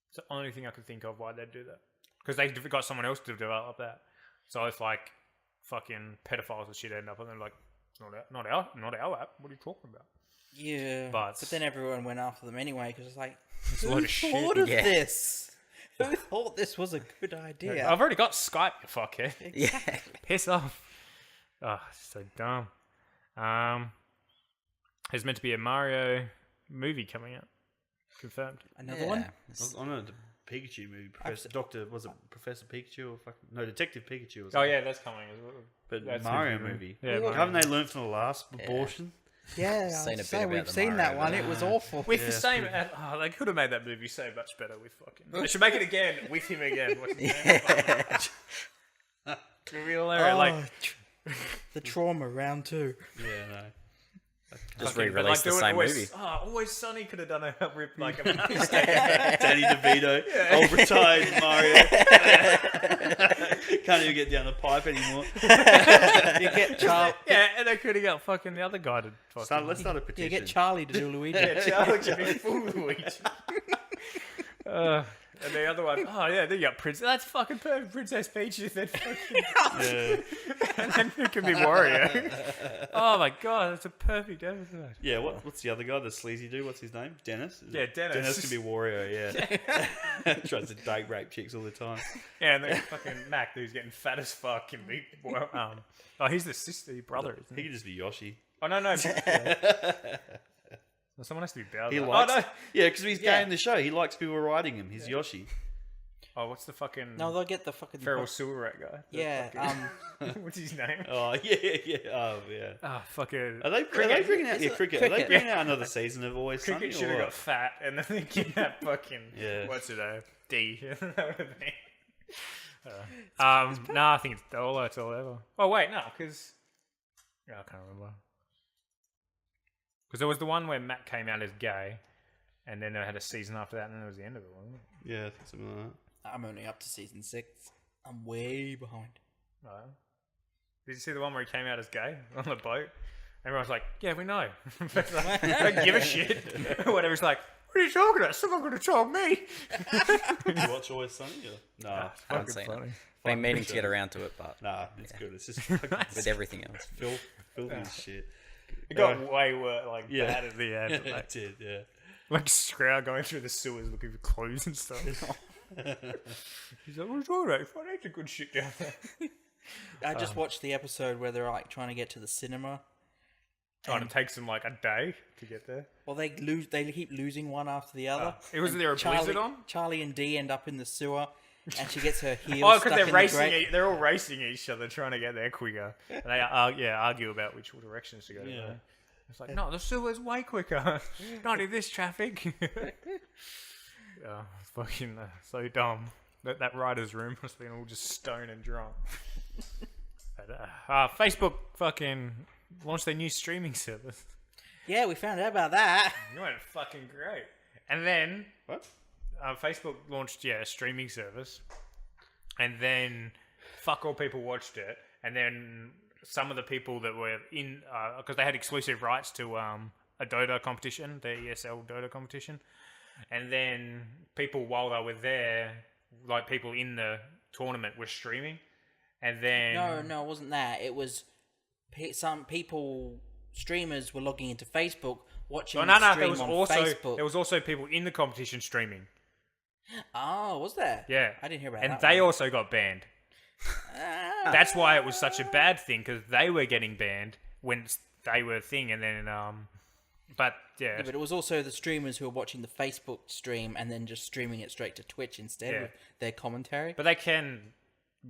It's the only thing I could think of why they'd do that, because they've got someone else to develop that. So if like fucking pedophiles and shit end up, and they're like, not our app. What are you talking about? Yeah, but then everyone went after them anyway because it's like, it's a who load of shit. thought of this? Who thought this was a good idea? I've already got Skype, you fuckhead. Exactly. Piss off. Oh, so dumb. There's meant to be a Mario movie coming out. Confirmed. Another one? I know the Pikachu movie. Professor Pikachu or Detective Pikachu or something. Oh yeah, that's coming as well. But that's Mario movie. Yeah, Mario. Haven't they learnt from the last abortion? Yeah, we've seen that one. It was awful. With the same... they could have made that movie so much better with fucking... They should make it again with him again. What's his name? Real error, the trauma round 2. Yeah, no. Just re-release the same movie. Always Sunny could have done a rip like a Danny DeVito, old retired Mario. Can't even get down the pipe anymore. You get Charlie. Yeah, and they could have got fucking the other guy to fucking... Let's start a petition. You get Charlie to do Luigi. Yeah, Charlie to be full Luigi. And the other one, then you got Princess. That's fucking perfect. Princess Peach is then fucking... And then it can be Wario. Oh my god, that's a perfect episode. Yeah, what's the other guy, the sleazy dude? What's his name? Dennis? Yeah, Dennis. Dennis can be Wario, yeah. Tries to date rape chicks all the time. Yeah, and then fucking Mac, who's getting fat as fuck, can be... he's the sister, brother, isn't He he? could just be Yoshi. Oh, no. Well, someone has to be Bowser. He likes... Yeah, because he's gay in the show. He likes people riding him. He's Yoshi. Oh, what's the fucking... No, they'll get the fucking... Feral Silverrat guy. What's his name? Oh, yeah. Oh, yeah. Oh, fucking... Are they bringing out... Yeah, cricket. Are they bringing out another season of Always Sunny? Cricket should have got fat, and then they kidnapped fucking... Yeah. What's it, D. That would have been... I think it's all over. Oh, wait, no, because... I can't remember. Because there was the one where Matt came out as gay, and then they had a season after that, and then it was the end of it, wasn't it? Yeah, I think something like that. I'm only up to season 6. I'm way behind. Right. Did you see the one where he came out as gay on the boat? Everyone's like, yeah, we know. Don't give a shit. Whatever. It's like, what are you talking about? Someone going to tell me. Did you watch Always Sunny? No. I haven't seen it. Been meaning to get around to it, but... Nah, it's good. It's just with everything else. filthy as shit. It got way worse, bad at the end. It did, yeah. Like Scrow going through the sewers looking for clues and stuff. He's like, what are you talking about? Find out the good shit down there. I just watched the episode where they're like trying to get to the cinema. And it takes them like a day to get there. Well, they keep losing one after the other. Was there a blizzard on? Charlie and Dee end up in the sewer, and she gets her heels Oh, stuck because in they're the grate. they're all racing each other, trying to get there quicker. And they argue about which directions to go. Yeah. It's like, no, the sewer's way quicker. Not in this traffic. It's fucking so dumb. That writer's room must have been all just stoned and drunk. But, Facebook fucking launched their new streaming service. Yeah, we found out about that. You went fucking great. And then... What? Facebook launched, a streaming service. And then fuck all people watched it. And then some of the people that were in... Because they had exclusive rights to a Dota competition, the ESL Dota competition. And then people, while they were there, like people in the tournament were streaming. And then... No, it wasn't that. It was some people... Streamers were logging into Facebook, watching the stream on Facebook. There was also people in the competition streaming. Oh, was there? Yeah. I didn't hear about that. And they also got banned. That's why it was such a bad thing, because they were getting banned when they were a thing, and then... But, yeah. But it was also the streamers who were watching the Facebook stream and then just streaming it straight to Twitch instead with their commentary. But they can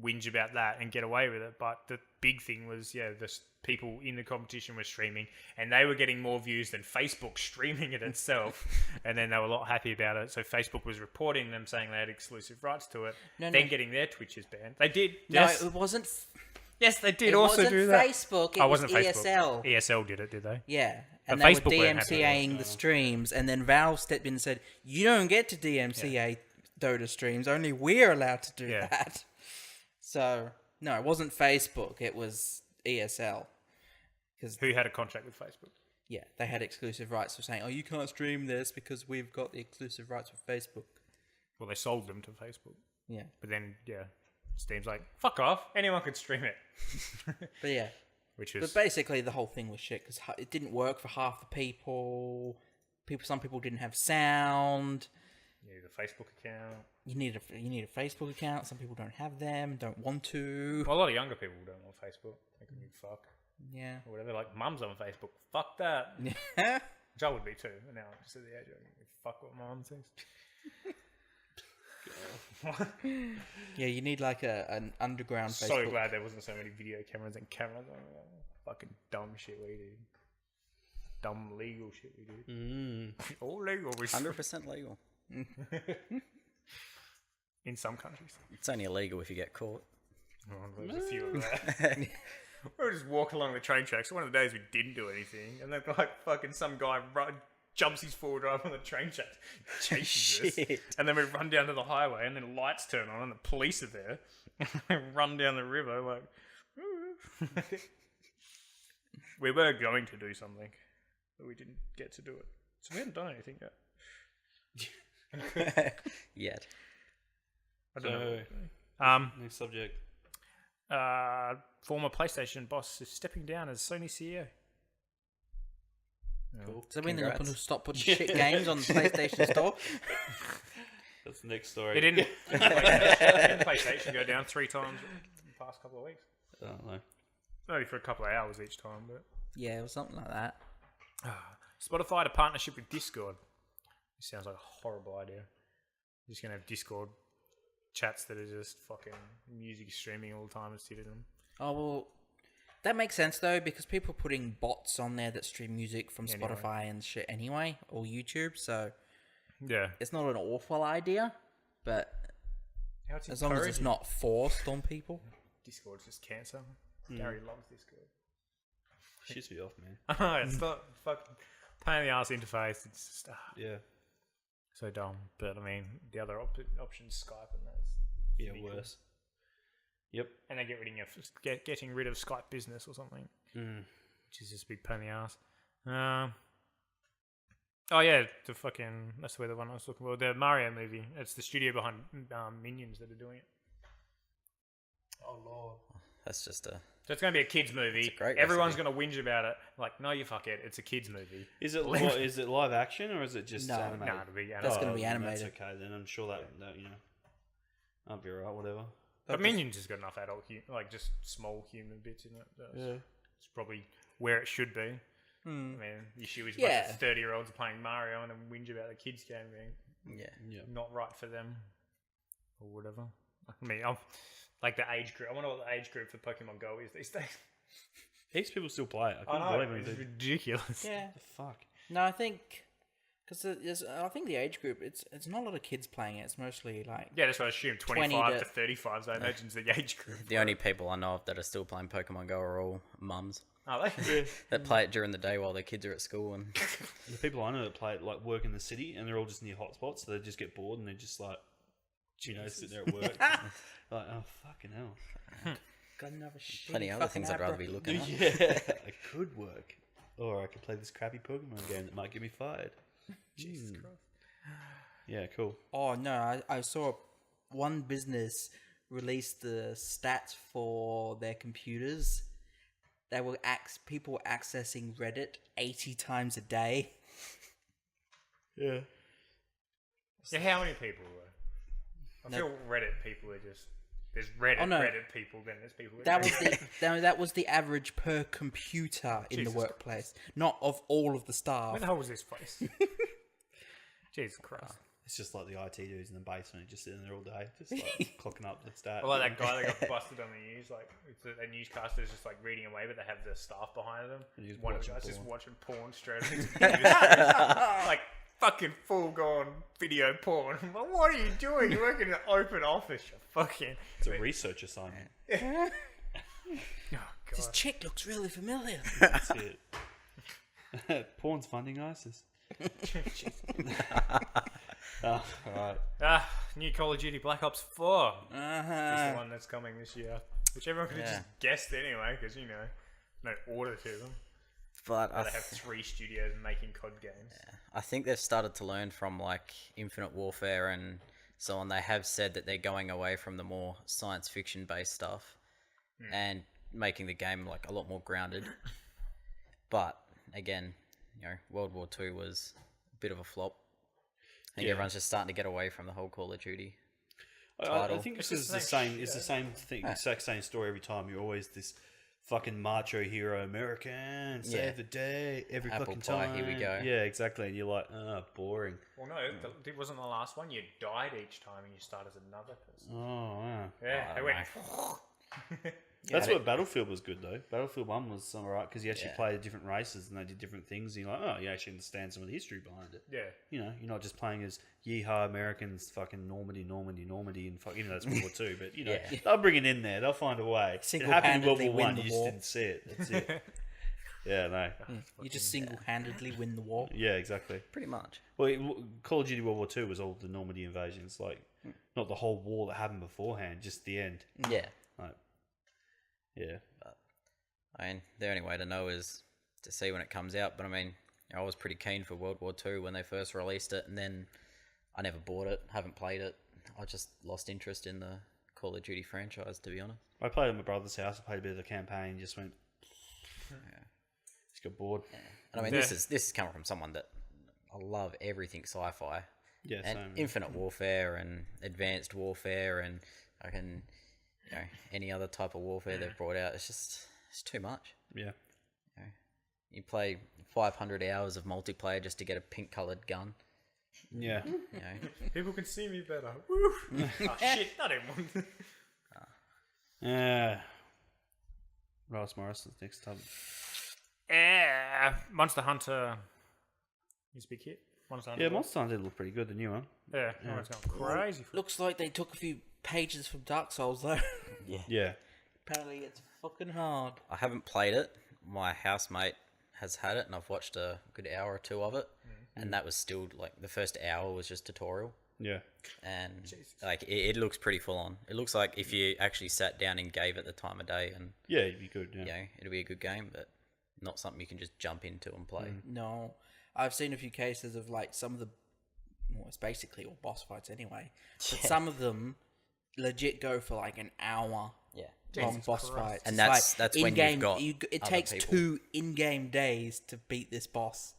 whinge about that and get away with it. But the big thing was, the people in the competition were streaming, and they were getting more views than Facebook streaming it itself. And then they were a lot happy about it. So Facebook was reporting them, saying they had exclusive rights to it. Getting their Twitches banned. They did. No, it wasn't... Yes, they did also do that. Facebook, it was ESL. ESL did it, did they? Yeah. And but they Facebook were DMCAing the streams, and then Valve stepped in and said, you don't get to DMCA Dota streams, only we're allowed to do that. So, no, it wasn't Facebook, it was ESL. Who had a contract with Facebook? Yeah, they had exclusive rights for saying, "Oh, you can't stream this because we've got the exclusive rights with Facebook." Well, they sold them to Facebook. Yeah, But then, Steam's like, fuck off. Anyone could stream it. but yeah, Which but is... basically the whole thing was shit because it didn't work for half the people. Some people didn't have sound. You need a Facebook account. You need a Facebook account. Some people don't have them, don't want to. Well, a lot of younger people don't want Facebook. They can give fuck. Yeah. Or whatever. Like, mum's on Facebook. Fuck that. Yeah. Which I would be too. And now I'm just at the age of fuck what mum thinks. Yeah, you need like an underground Facebook. So glad there wasn't so many video cameras and cameras on fucking dumb shit we do. Dumb legal shit we do. All legal. 100% legal. In some countries. It's only illegal if you get caught. Oh, there's a few of that. We were just walking along the train tracks. One of the days we didn't do anything, and then like fucking some guy jumps his four-wheel drive on the train tracks, chases us, and then we run down to the highway, and then lights turn on, and the police are there. We run down the river like. We were going to do something, but we didn't get to do it, so we haven't done anything yet. Yet. I don't know. Next subject. Former PlayStation boss is stepping down as Sony CEO. Cool. Does that mean they're not going to Congrats. stop putting shit games on the PlayStation Store? That's the next story. It didn't. PlayStation go down 3 times in the past couple of weeks. I don't know. Only for a couple of hours each time, but Yeah, it was something like that. Spotify had a partnership with Discord. This sounds like a horrible idea. You're just gonna have Discord chats that are just fucking music streaming all the time instead of them. Oh, well, that makes sense, though, because people are putting bots on there that stream music from Anyway. Spotify and shit anyway, or YouTube, so Yeah. it's not an awful idea, but How it's as long as it's encouraging. not forced on people. Discord's just cancer. Gary loves Discord. Shits me off, man. I know, it's not fucking pain in the ass interface. It's just Yeah. so dumb. But I mean, the other option's Skype, and that's Yeah, pretty cool. worse. Yep. And they're getting rid of Skype Business or something, which is just a big pain in the ass. Oh yeah, that's the one I was looking for. The Mario movie. It's the studio behind Minions that are doing it. Oh lord. That's just a... So it's going to be a kids movie. It's a great Everyone's recipe. going to whinge about it. Like, no, you fuck it. It's a kids movie. Is it is it live action or is it just No, animated? Nah, it'll be That's gonna be then animated. That's okay then. I'm sure that you know, I'll be alright. Whatever. But Minions has got enough adult like just small human bits in it. It's probably where it should be. I mean, the issue is Yeah. 30-year-olds are playing Mario and then whinge about the kids game being Yeah. not right for them or whatever. I mean, I'm like the age group. I wonder what the age group for Pokemon Go is these days. Heaps of people still play it. I I couldn't know, believe it's it. ridiculous. Yeah. The fuck. No, I think... Because I think the age group, it's not a lot of kids playing it. It's mostly like... Yeah, that's what I assume. 20 25 to- to 35, so I imagine it's the age group. The only people I know of that are still playing Pokemon Go are all mums Are they? that play it during the day while their kids are at school. And The people I know that play it like work in the city and they're all just near hotspots, so they just get bored and they're just like, you know, sitting there at work, like, oh fucking hell. Got another shit. plenty of other things I'd rather be looking at. Yeah, it could work, or I could play this crappy Pokemon game that might get me fired. Jesus Christ. Yeah, cool. Oh no, I saw one business release the stats for their computers. They were people were accessing Reddit 80 times a day. Yeah. Yeah, how many people were? I feel Reddit people are just... There's Reddit people, then there's people... That was the average per computer in the Jesus workplace, not of all of the staff. Where the hell was this place? Jesus Christ. It's just like the IT dudes in the basement, just sitting there all day, just like clocking up the stats. Or like that guy that got busted on the news, like it's a newscaster's just like reading away, but they have the staff behind them. And he's One of the watching guys just porn. watching porn straight on his computer. Like fucking full gone video porn. Like, what are you doing? You work in an open office. You fucking. It's a research assignment. Oh This god. chick looks really familiar. That's it. Porn's funding ISIS. Oh, alright. New Call of Duty Black Ops 4. That's the Uh-huh. one that's coming this year. Which everyone could have Yeah. just guessed anyway, because you know, no order to them. But They have 3 studios making COD games. I think they've started to learn from like Infinite Warfare and so on. They have said that they're going away from the more science fiction based stuff and making the game like a lot more grounded. But again, World War II was a bit of a flop. I think everyone's just starting to get away from the whole Call of Duty title. I think this is the same. It's the same thing. Exact same story every time. You're always this fucking macho hero, American, save the day, every Apple fucking pie, time. here we go. Yeah, exactly. And you're like, boring. Well, no, it wasn't the last one. You died each time and you start as another person. Oh, wow. Yeah, they went... That's what Battlefield was good, though. Battlefield 1 was alright because you actually played different races and they did different things. And you're like, you actually understand some of the history behind it. Yeah. You're not just playing as yeehaw Americans, fucking Normandy, and fuck, even though it's World War II, but, they'll bring it in there. They'll find a way. It happened in World War One. You just didn't see it. That's it. Yeah, no. You just single-handedly win the war. Yeah, exactly. Pretty much. Well, Call of Duty World War II was all the Normandy invasions, like, not the whole war that happened beforehand, just the end. Yeah. Like, yeah. But, I mean, the only way to know is to see when it comes out. But I mean, I was pretty keen for World War II when they first released it, and then I never bought it, haven't played it. I just lost interest in the Call of Duty franchise, to be honest. I played at my brother's house. I played a bit of the campaign. Just went. Just got bored. Yeah. And I mean, this is coming from someone that I love everything sci-fi. Yeah, and same. Infinite Warfare and Advanced Warfare and any other type of warfare they've brought out. It's too much. Yeah. You play 500 hours of multiplayer just to get a pink-coloured gun. Yeah. People can see me better. Woo! Oh, shit, not anyone. Yeah. Ross Morrison's next time. Monster Hunter is a big hit. Monster Hunter. Yeah, Monster Hunter did look pretty good, the new one. Yeah, it's going crazy. Looks like they took a few pages from Dark Souls, though. Yeah. Apparently it's fucking hard. I haven't played it. My housemate has had it, and I've watched a good hour or two of it. And that was still, like, the first hour was just tutorial. Yeah. And, like, it looks pretty full on. It looks like if you actually sat down and gave it the time of day and... Yeah, it'd be good, yeah. It'd be a good game, but not something you can just jump into and play. No. I've seen a few cases of, like, some of the... Well, it's basically all boss fights anyway. But some of them legit go for, like, an hour long boss fights. And it's that's like when you've got it other takes people. 2 in-game days to beat this boss.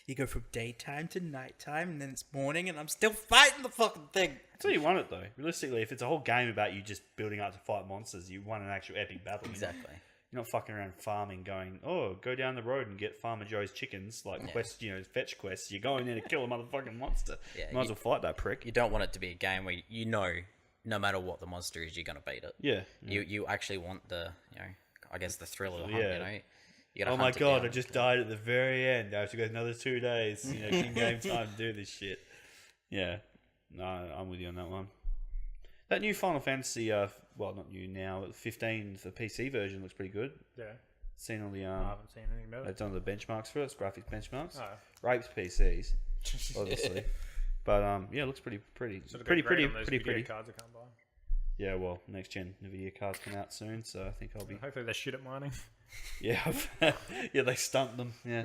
You go from daytime to nighttime, and then it's morning, and I'm still fighting the fucking thing. That's how you want it, though. Realistically, if it's a whole game about you just building up to fight monsters, you want an actual epic battle. Exactly. You're not fucking around farming going, go down the road and get Farmer Joe's chickens, like quest, fetch quests. You're going there to kill a motherfucking monster. Yeah, Might as well fight that prick. You don't want it to be a game where no matter what the monster is, you're going to beat it. Yeah. You actually want the, I guess the thrill of the hunt, Yeah. You gotta Oh my hunt it god, down I just and kill died at the very end. I have to go another 2 days. In-game time to do this shit. Yeah. No, I'm with you on that one. That new Final Fantasy, not new now, but 15, the PC version looks pretty good. Yeah. Seen all the, I haven't seen anything about it. they've done the benchmarks for it, it's graphics benchmarks. Oh. Rapes PCs, obviously. But, it looks pretty. So Pretty. cards I can't buy. Yeah, well, next gen NVIDIA cards come out soon, so I think I'll be... Hopefully they're shit at mining. Yeah, they stunt them. Yeah,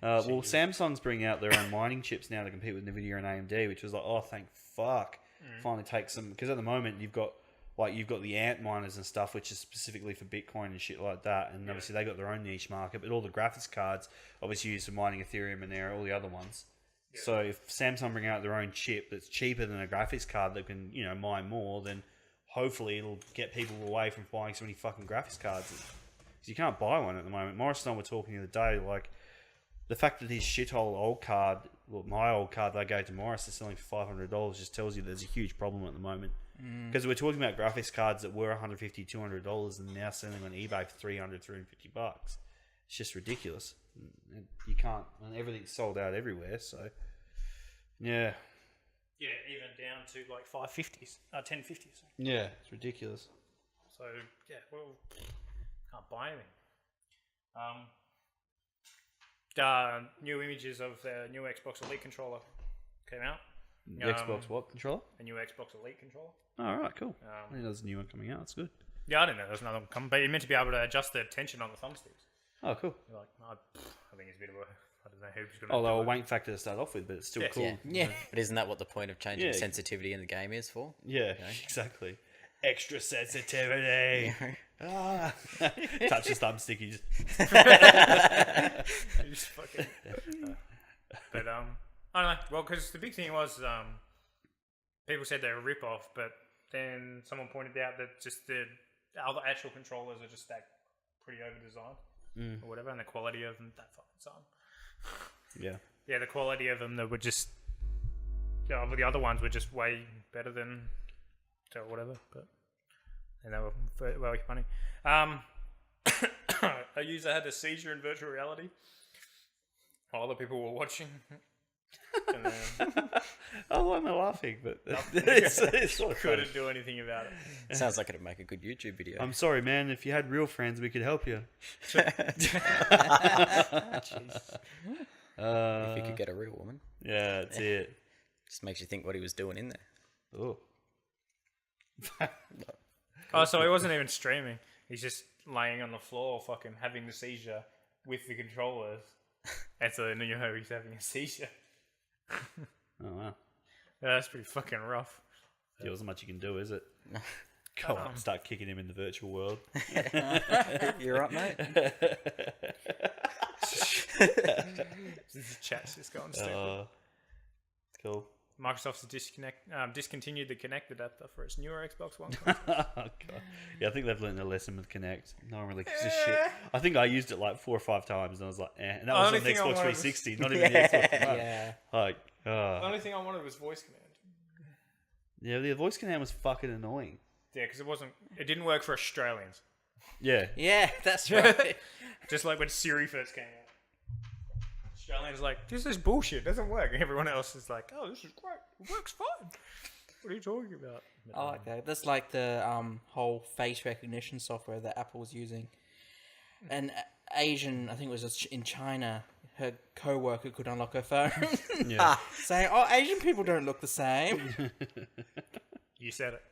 no. Well, Samsung's bringing out their own mining chips now to compete with NVIDIA and AMD, which was like, oh, thank fuck. Finally take some... Because at the moment, you've got the Ant miners and stuff, which is specifically for Bitcoin and shit like that, and obviously they got their own niche market, but all the graphics cards obviously used for mining Ethereum and all the other ones. Yeah. So if Samsung bring out their own chip that's cheaper than a graphics card that can, mine more, then hopefully it'll get people away from buying so many fucking graphics cards. Because you can't buy one at the moment. Maurice and I were talking the other day, like, the fact that his shithole old card, my old card that I gave to Maurice is selling for $500 just tells you there's a huge problem at the moment. Because we're talking about graphics cards that were $150, $200 and now selling on eBay for $300, $350. It's just ridiculous. You can't, and everything's sold out everywhere, so yeah. Yeah, even down to like 550s, 1050s. Yeah, it's ridiculous. So yeah, well, can't buy anything. New images of the new Xbox Elite controller came out. The Xbox what controller? A new Xbox Elite controller. Oh, all right, cool. I think there's a new one coming out. That's good. Yeah, I didn't know there was another one coming, but you're meant to be able to adjust the tension on the thumbsticks. Oh, cool. You're like, I think it's a bit of a, I don't know who's going Oh, they were a wank factor to start off with, but it's still Yeah. cool. Yeah. But isn't that what the point of changing Yeah. sensitivity in the game is for? Yeah, exactly. Extra sensitivity. Touch the thumbstick. You just... You just fucking. But I don't know. Well, because the big thing was people said they were a rip off, but then someone pointed out that just the other actual controllers are just that pretty over designed or whatever, and the quality of them that fucking song. Yeah, the quality of them that were just the other ones were just way better than whatever, but and they were well funny. A user had a seizure in virtual reality while other people were watching. And then Oh, why am I laughing? But it's sort of funny. couldn't do anything about it. Sounds like it'd make a good YouTube video. I'm sorry, man. If you had real friends, we could help you. If you could get a real woman. Yeah, that's it. Just makes you think what he was doing in there. Oh. Oh, so he wasn't even streaming. He's just laying on the floor, fucking having the seizure with the controllers. And so then you know he's having a seizure. Oh, wow. Yeah, that's pretty fucking rough. There wasn't much you can do, is it? Go on, start kicking him in the virtual world. You're right, mate. The chat's just going stupid. Cool. Microsoft's discontinued the Kinect adapter for its newer Xbox One. Oh, God. Yeah, I think they've learned a lesson with Kinect. No one really gives a shit. I think I used it like 4 or 5 times and I was like, eh. And that was on the Xbox 360, not even the Xbox One. Yeah. Like, The only thing I wanted was voice command. yeah, the voice command was fucking annoying. Yeah, because it didn't work for Australians. Yeah. Yeah, that's right. Just like when Siri first came out. Australians like, this is bullshit, it doesn't work. And everyone else is like, oh, this is great, it works fine. What are you talking about? I like that. That's like the whole face recognition software that Apple was using. An Asian, I think it was in China, her co-worker could unlock her phone. Yeah. Saying, oh, Asian people don't look the same. You said it.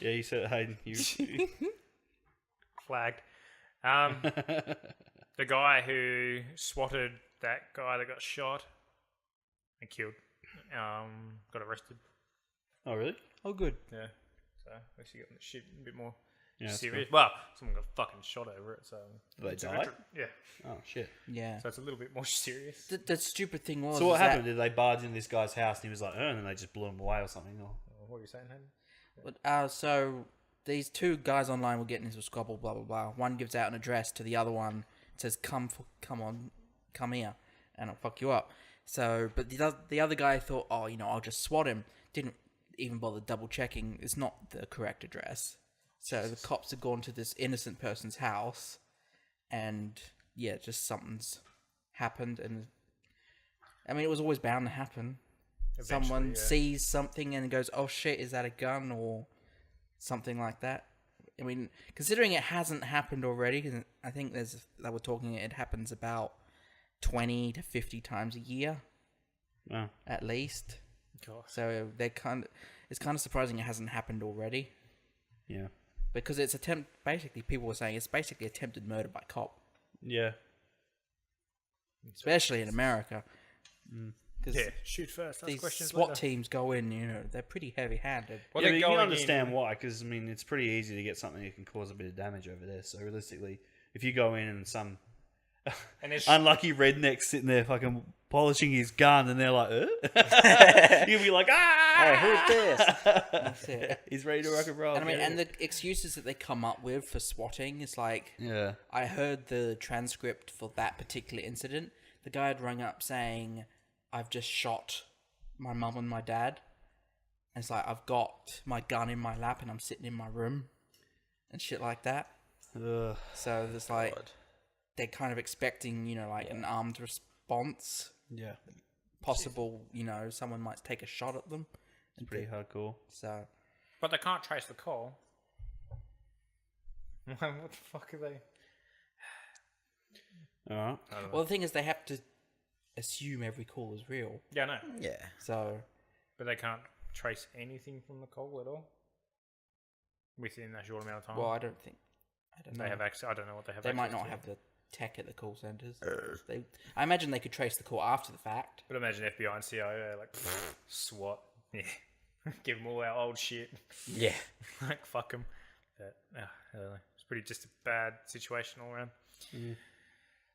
Yeah, you said it, Hayden. You... Flagged. The guy who swatted that guy that got shot and killed got arrested. Oh, really? Oh, good. Yeah. So actually got the shit a bit more Yeah, that's serious. Well, someone got fucking shot over it, so Did they die? Yeah. Oh, shit. Yeah. So it's a little bit more serious. The stupid thing was... So what is that- happened? Did they barge in this guy's house and he was like, and then they just blew him away or something? Or... What were you saying, Hayden? So these 2 guys online were getting into a squabble, blah blah blah. One gives out an address to the other one, says, "Come here, and I'll fuck you up." So, but the other guy thought, "Oh, I'll just swat him." Didn't even bother double checking. It's not the correct address. So the cops had gone to this innocent person's house, and yeah, just something's happened, and I mean, it was always bound to happen. Someone sees something and goes, "Oh shit, is that a gun?" or something like that. I mean, considering it hasn't happened already, 'cause I think they were talking it happens about 20 to 50 times a year, at least. Gosh. So it's kind of surprising it hasn't happened already. Yeah. Because it's basically people were saying it's basically attempted murder by cop, Yeah. especially in America. Because Yeah, shoot first. Ask these questions SWAT later. teams go in, they're pretty heavy-handed. Well, yeah, they're but you can going understand in- why, because, I mean, it's pretty easy to get something that can cause a bit of damage over there. So, realistically, if you go in and some And there's unlucky redneck's sitting there fucking polishing his gun and they're like, you'll be like, Hey, who's this? That's it. He's ready to rock and roll. And I mean, and the excuses that they come up with for swatting is like, yeah. I heard the transcript for that particular incident. The guy had rung up saying, "I've just shot my mum and my dad." And it's like, I've got my gun in my lap and I'm sitting in my room and shit like that. Ugh. So there's like, they're kind of expecting, like an armed response. Yeah. Possible, someone might take a shot at them. It's pretty hardcore. So, but they can't trace the call. What the fuck are they? Alright. well, the thing is, they have to assume every call is real. Yeah, no. Yeah. So, But they can't trace anything from the call at all within that short amount of time. well, I don't know. They have access. I don't know what they have. They might access not to. have the tech at the call centers. I imagine they could trace the call after the fact. But imagine FBI and CIA like SWAT. Yeah, give them all our old shit. Yeah. Like fuck them. But I don't know. It's pretty just a bad situation all around.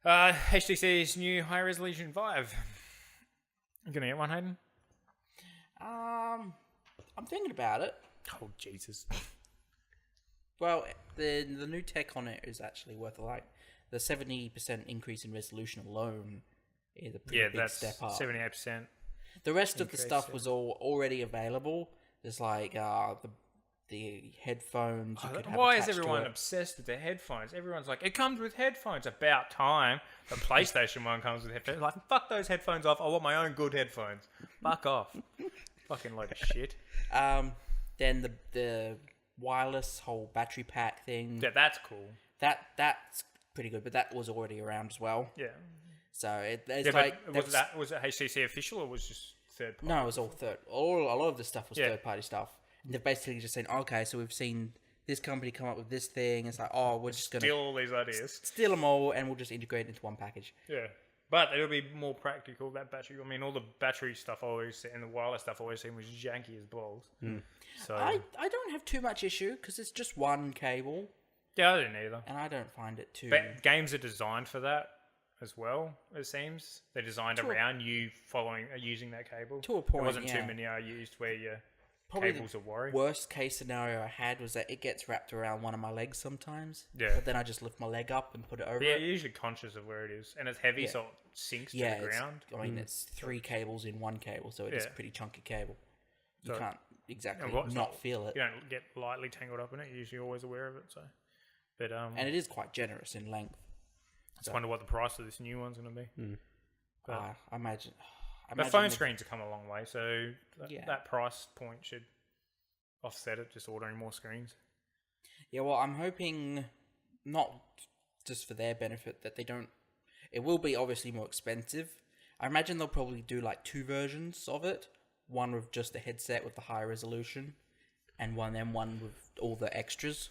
HTC's new high resolution Vive. You gonna get one, Hayden? I'm thinking about it. Oh Jesus. Well, the new tech on it is actually worth a like. The 70% increase in resolution alone is a pretty big step up. 78%. The rest of the stuff was all already available. There's like the headphones. You could have Why is attached to everyone it. obsessed with their headphones? Everyone's like, it comes with headphones. About time. The PlayStation one comes with headphones. Like, fuck those headphones off. I want my own good headphones. Fuck off. Fucking load of shit. Then the wireless whole battery pack thing. Yeah, that's cool. That's pretty good, but that was already around as well. Yeah. So there's Yeah, like but was it HTC official or was it just third party? no, it was all a lot of the stuff was third party stuff. And they're basically just saying, okay, so we've seen this company come up with this thing. It's like, oh, we're just gonna steal all these ideas, steal them all, and we'll just integrate it into one package. Yeah, but it'll be more practical. That battery. I mean, all the battery stuff and the wireless stuff always seemed was janky as balls. So I don't have too much issue because it's just one cable, yeah, I didn't either. and I don't find it too. But games are designed for that as well. It seems they're designed around you using that cable. To a point, There wasn't yeah. too many I used where your Probably cables are worried. Worst case scenario I had was that it gets wrapped around one of my legs sometimes. Yeah. But then I just lift my leg up and put it over Yeah, it. you're usually conscious of where it is, and it's heavy, so it sinks to the ground. I mean, it's 3 cables in one cable, so it is a pretty chunky cable. You So- can't exactly And not feel it. You don't get lightly tangled up in it. You're usually always aware of it. So, but And it is quite generous in length. I just wonder what the price of this new one's going to be. I imagine. The phone screens have come a long way, so Yeah. that price point should offset it. Just ordering more screens. Yeah, well, I'm hoping not just for their benefit that they don't. It will be obviously more expensive. I imagine they'll probably do like 2 versions of it. One with just the headset with the high resolution, and one with all the extras.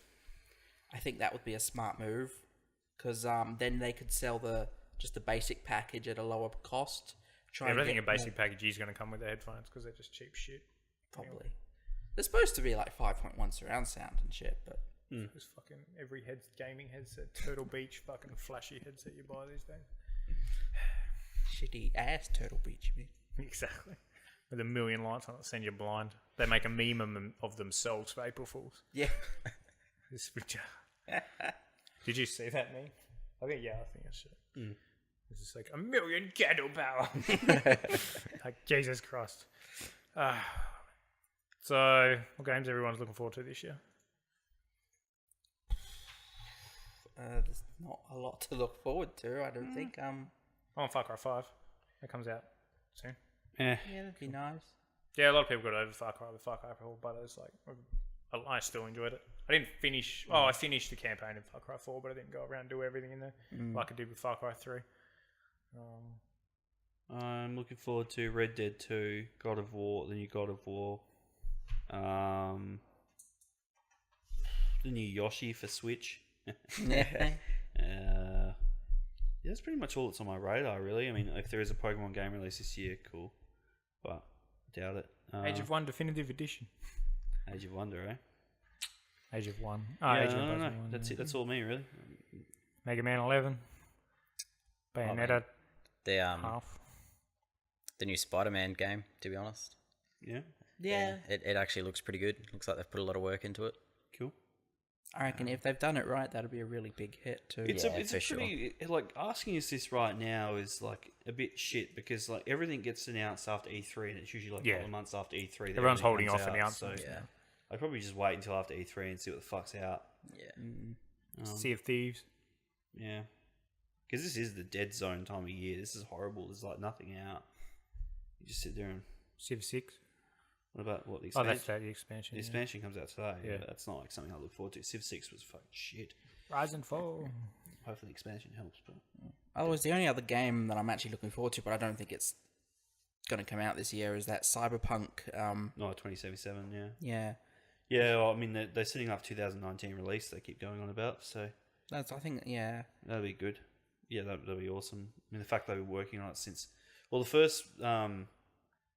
I think that would be a smart move, because then they could sell the basic package at a lower cost. I don't think a basic package is going to come with the headphones because they're just cheap shit. Probably. They're supposed to be like 5.1 surround sound and shit, but Just fucking every gaming headset, Turtle Beach, fucking flashy headset you buy these days. shitty ass Turtle Beach, you mean? Exactly. With a million lights on it, send you blind. They make a meme of themselves for April Fools. Yeah. This picture. Did you see that meme? Okay, yeah, I think I should. It's just like 1 million candle power. Like, Jesus Christ. So, what games everyone's looking forward to this year? There's not a lot to look forward to, I don't think. I'm on Far Cry 5. It comes out soon. Yeah. Yeah, that'd be nice. Yeah, a lot of people got over Far Cry, the Far Cry 4, but it's like, I still enjoyed it. I didn't finish, I finished the campaign in Far Cry 4, but I didn't go around and do everything in there like I did with Far Cry 3. I'm looking forward to Red Dead 2, God of War, the new God of War, the new Yoshi for Switch. Yeah. Yeah, that's pretty much all that's on my radar, really. I mean, if there is a Pokemon game release this year, cool, but I doubt it. Age of 1 Definitive Edition. Age of Wonder, eh? Age of 1. Yeah, Age of no. One. That's it. That's all me, really. Mega Man 11. Bayonetta The half. the new Spider-Man game, to be honest. Yeah, Yeah. It actually looks pretty good. Looks like they've put a lot of work into it. cool. I reckon if they've done it right, that'll be a really big hit too. It's Yeah, a for sure. pretty like asking us this right now is like a bit shit because like everything gets announced after E3 and it's usually like a couple of months after E3. that Everyone's everything holding comes off out, announcements. So Yeah. I'd probably just wait until after E3 and see what the fuck's out. Yeah. Sea of Thieves. Yeah, because this is the dead zone time of year. This is horrible. There's like nothing out. You just sit there and Civ 6. what about what the Oh, expansion? that's the expansion. The expansion comes out today. Yeah. But that's not like something I look forward to. Civ 6 was fucking shit. Rise and Fall. Hopefully the expansion helps. But Otherwise, the only other game that I'm actually looking forward to, but I don't think it's going to come out this year, is that Cyberpunk. no, 2077. Yeah. Yeah, Yeah. Well, I mean, they're setting up 2019 release. They keep going on about. So I think. Yeah, that'll be good. Yeah, that'd be awesome. I mean, the fact they've been working on it since... Well, the first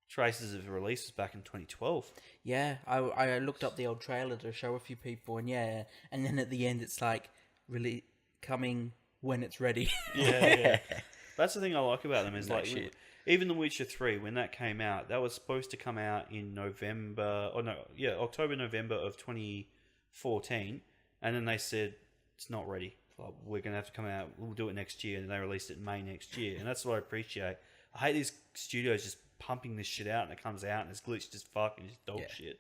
traces of release was back in 2012. Yeah, I looked up the old trailer to show a few people, and and then at the end it's like, really coming when it's ready. Yeah. That's the thing I like about them is No shit. even The Witcher 3, when that came out, that was supposed to come out in October, November of 2014, and then they said it's not ready. Like, we're gonna have to come out. We'll do it next year, and they released it in May next year, and that's what I appreciate. I hate these studios just pumping this shit out, and it comes out and it's glitched as fuck and just dog shit.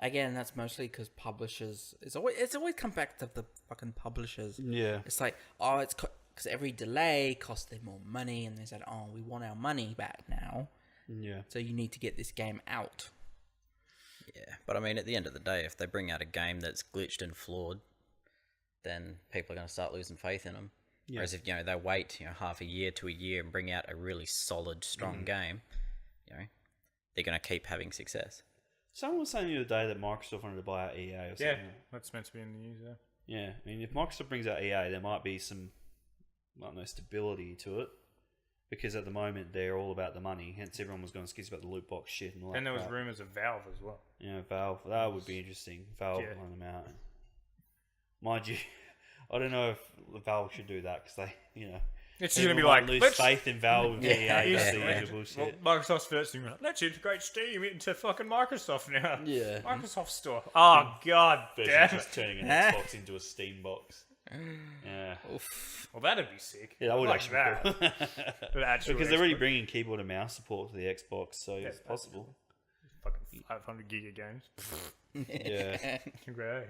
Again, that's mostly because publishers. It's always come back to the fucking publishers. Yeah, It's like, oh, it's because every delay costs them more money, and they said, oh, we want our money back now. yeah. So you need to get this game out. Yeah, but I mean, at the end of the day, if they bring out a game that's glitched and flawed, then people are going to start losing faith in them. Yeah. Whereas if they wait half a year to a year and bring out a really solid, strong game, they're going to keep having success. Someone was saying the other day that Microsoft wanted to buy out EA or something. Yeah, that's meant to be in the news. Yeah, I mean, if Microsoft brings out EA, there might be some, I don't know, stability to it. Because at the moment, they're all about the money. Hence, everyone was going to skis about the loot box shit and all that. And there was crap. rumours of Valve as well. Yeah, Valve. That would be interesting. Valve line them out. Mind you, I don't know if Valve should do that because they, It's people going to be might like, lose let's, faith in Valve and EA. That's the usual bullshit. well, Microsoft's first thing, let's integrate Steam into fucking Microsoft now. Yeah. Microsoft Store. Oh, God Versus damn. just turning an Xbox into a Steam box. Yeah. Well, that'd be sick. Yeah, that would like actually be that. cool. But actual Because they're already Xbox. bringing keyboard and mouse support for the Xbox, so it's possible. Fucking 500 gig of games. Yeah. Great.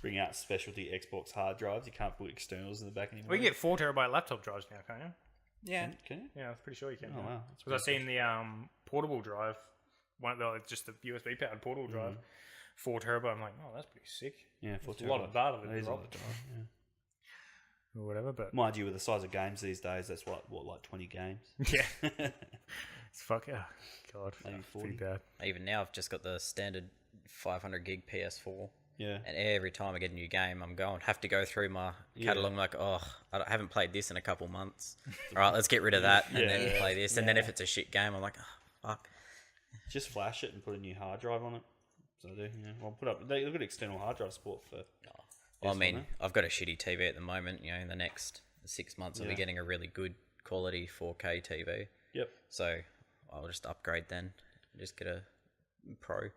Bring out specialty Xbox hard drives. You can't put externals in the back anymore. We can get 4 terabyte laptop drives now, can't you? Yeah. Can you? Yeah, I'm pretty sure you can. Oh, wow. That's Because I've pretty seen the portable drive, just the USB powered portable drive, 4 terabyte. I'm like, oh, that's pretty sick. Yeah, 4 It's a lot of terabytes. data That to is a drop. lot of data, yeah. Or whatever, but Mind you, with the size of games these days, that's what like 20 games? yeah. It's God. Maybe It's 40. pretty bad. Even now, I've just got the standard 500 gig PS4. Yeah. And every time I get a new game, have to go through my catalog. Like, I haven't played this in a couple months. All right, let's get rid of that and then play this. And then if it's a shit game, I'm like, oh, fuck. Just flash it and put a new hard drive on it. So I do, yeah. I'll put up. They've got external hard drive support for. Well, I mean, I've got a shitty TV at the moment. In the next 6 months, I'll be getting a really good quality 4K TV. Yep. So I'll just upgrade then. Just get a Pro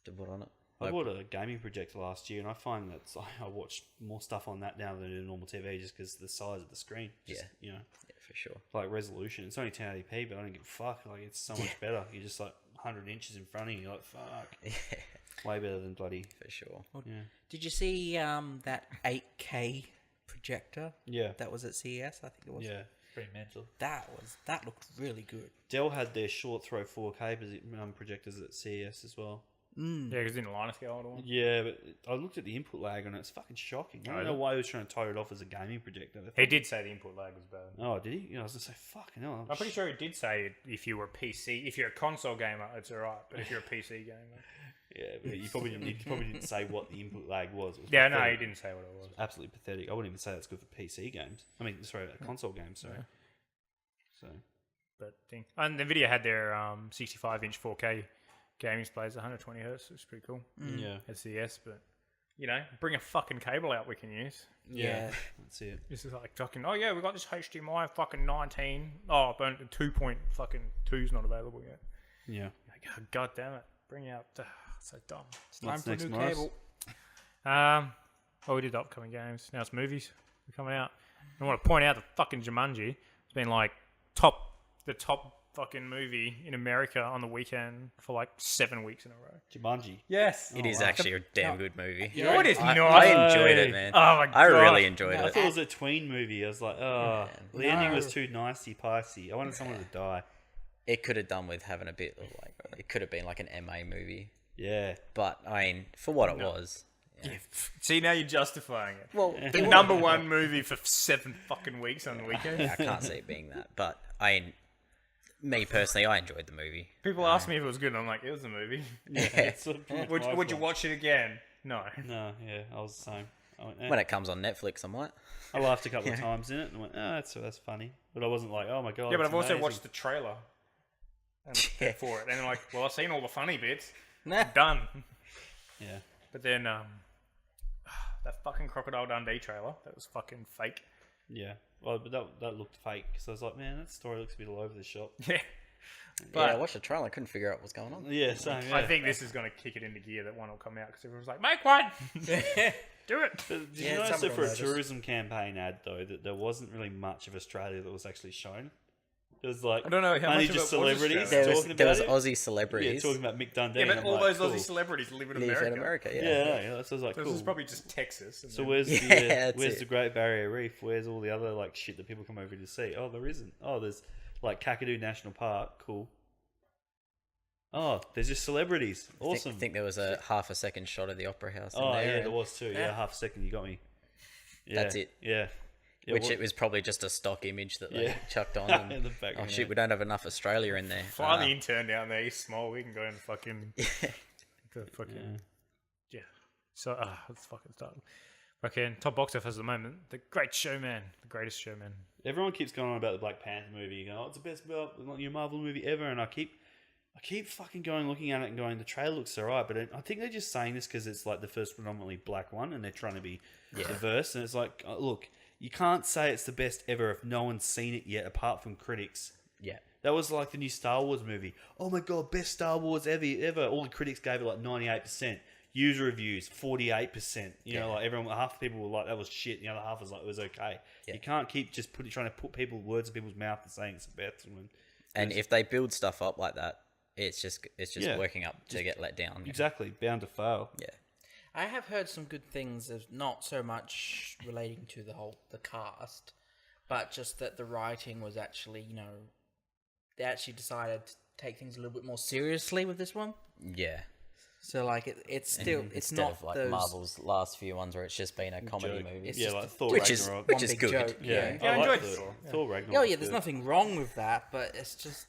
to put on it. I bought a gaming projector last year, and I find that I watch more stuff on that now than a normal TV, just because the size of the screen. Just, Yeah, for sure. Like resolution, it's only 1080p, but I don't give a fuck. Like it's so much better. You're just like 100 inches in front of you. You're like fuck. Yeah, Way better than bloody. for sure. Yeah. Did you see that 8K projector? Yeah. That was at CES, I think it was. Yeah. Pretty mental. That looked really good. Dell had their short throw 4K projectors at CES as well. Yeah, because it didn't line scale at all. Yeah, but I looked at the input lag on it. It's fucking shocking. I don't know why he was trying to tote it off as a gaming projector. He did say the input lag was bad. Oh, did he? I was gonna say fucking hell. I'm pretty sure he did say if you were PC, if you're a console gamer, it's alright. But if you're a PC gamer, Yeah, but you probably didn't say what the input lag was. It was yeah, no, pathetic. he didn't say what it was. Absolutely pathetic. I wouldn't even say that's good for PC games. I mean, sorry, console games. Sorry. So But and Nvidia had their 65-inch 4K gaming displays, 120 hertz. It's pretty cool. yeah, At CES, but bring a fucking cable out we can use. Yeah. that's it. This is like fucking. Oh yeah, we got this HDMI fucking 19. Oh, but 2.2's not available yet. Yeah. Like, oh, God damn it! Bring out. So dumb. It's time What's for a next, new Maurice? cable. We did the upcoming games. Now it's movies coming out. I want to point out that fucking Jumanji has been like the top fucking movie in America on the weekend for like 7 weeks in a row. Jumanji. Yes, It is actually a damn good movie. No, it is not. I enjoyed it, man. Oh my I God. really enjoyed I it. thought it was a tween movie. I was like, oh, the ending was too nicey-picey. I wanted someone to die. It could have done with having a bit of it could have been like an MA movie. Yeah. But I mean, for what it was. Yeah. See, now you're justifying it. Well, The number one movie for 7 fucking weeks on the weekend. I can't see it being that. But me personally, I enjoyed the movie. People ask me if it was good, and I'm like, it was a movie. It's a pretty nice Would you one. watch it again? No. No, yeah, I was the same. I went, When it comes on Netflix, I might. I laughed a couple of times in it and went, oh, that's funny. But I wasn't like, oh my god. Yeah, but it's I've also amazing. watched the trailer for it, and I'm like, well, I've seen all the funny bits. Nah. Done. Yeah. But then that fucking Crocodile Dundee trailer, that was fucking fake. Yeah. Well, but that looked fake. So I was like, man, that story looks a bit all over the shop. Yeah. But I watched the trailer. I couldn't figure out what's going on. Yeah, same. Yeah. I think this is going to kick it into gear that one will come out because everyone's like, make one! Do it! But did Yeah, you notice some that of for a them tourism campaign ad, though, that there wasn't really much of Australia that was actually shown? There was like, I don't know how only much of just it was celebrities Australia. talking There about was it. Aussie Yeah, celebrities. talking about Mick Dundee. Yeah, but and all I'm those like, Aussie cool. celebrities live in Live America. in America, yeah. Yeah, so I was like, So cool. this is probably just Texas. And So then- where's the that's where's it. the Great Barrier Reef? Where's all the other like shit that people come over to see? Oh, there isn't. Oh, there's like Kakadu National Park. Cool. Oh, there's just celebrities. Awesome. I think there was a half a second shot of the Opera House in Oh there. yeah, and- there was too. Yeah, half a second. You got me. Yeah, That's it. Yeah. Yeah, which what- it was probably just a stock image that they Yeah. chucked on. in And, the oh background. shit, we don't have enough Australia in there. Fly the intern down there. He's small. We can go and fucking. Yeah. The fucking. Yeah. So, let's fucking start. Fucking top box office at the moment. The Great Showman. The Greatest Showman. Everyone keeps going on about the Black Panther movie. You go, oh, it's the best new Marvel movie ever, and I keep fucking going, looking at it, and going, the trailer looks alright. But I think they're just saying this because it's like the first predominantly black one, and they're trying to be diverse. And it's like, look, you can't say it's the best ever if no one's seen it yet, apart from critics. Yeah. That was like the new Star Wars movie. Oh my god, best Star Wars ever. All the critics gave it like 98%. User reviews 48%. You know, like everyone, half the people were like that was shit. The other half was like it was okay. Yeah. You can't keep just trying to put words in people's mouth and saying it's the best one. And if they build stuff up like that, it's just Yeah. working up to get let down. Exactly, bound to fail. Yeah. I have heard some good things, of not so much relating to the cast, but just that the writing was actually, they actually decided to take things a little bit more seriously with this one. Yeah. So like it's still And it's instead not of like those, Marvel's last few ones where it's just been a comedy Joke. movie. It's Yeah, just like a- Thor which is Ragnarok. one which is big good. joke. Yeah, Yeah, I I like enjoyed Thor. Thor. Thor Ragnarok. Oh was yeah, there's good. nothing wrong with that, but it's just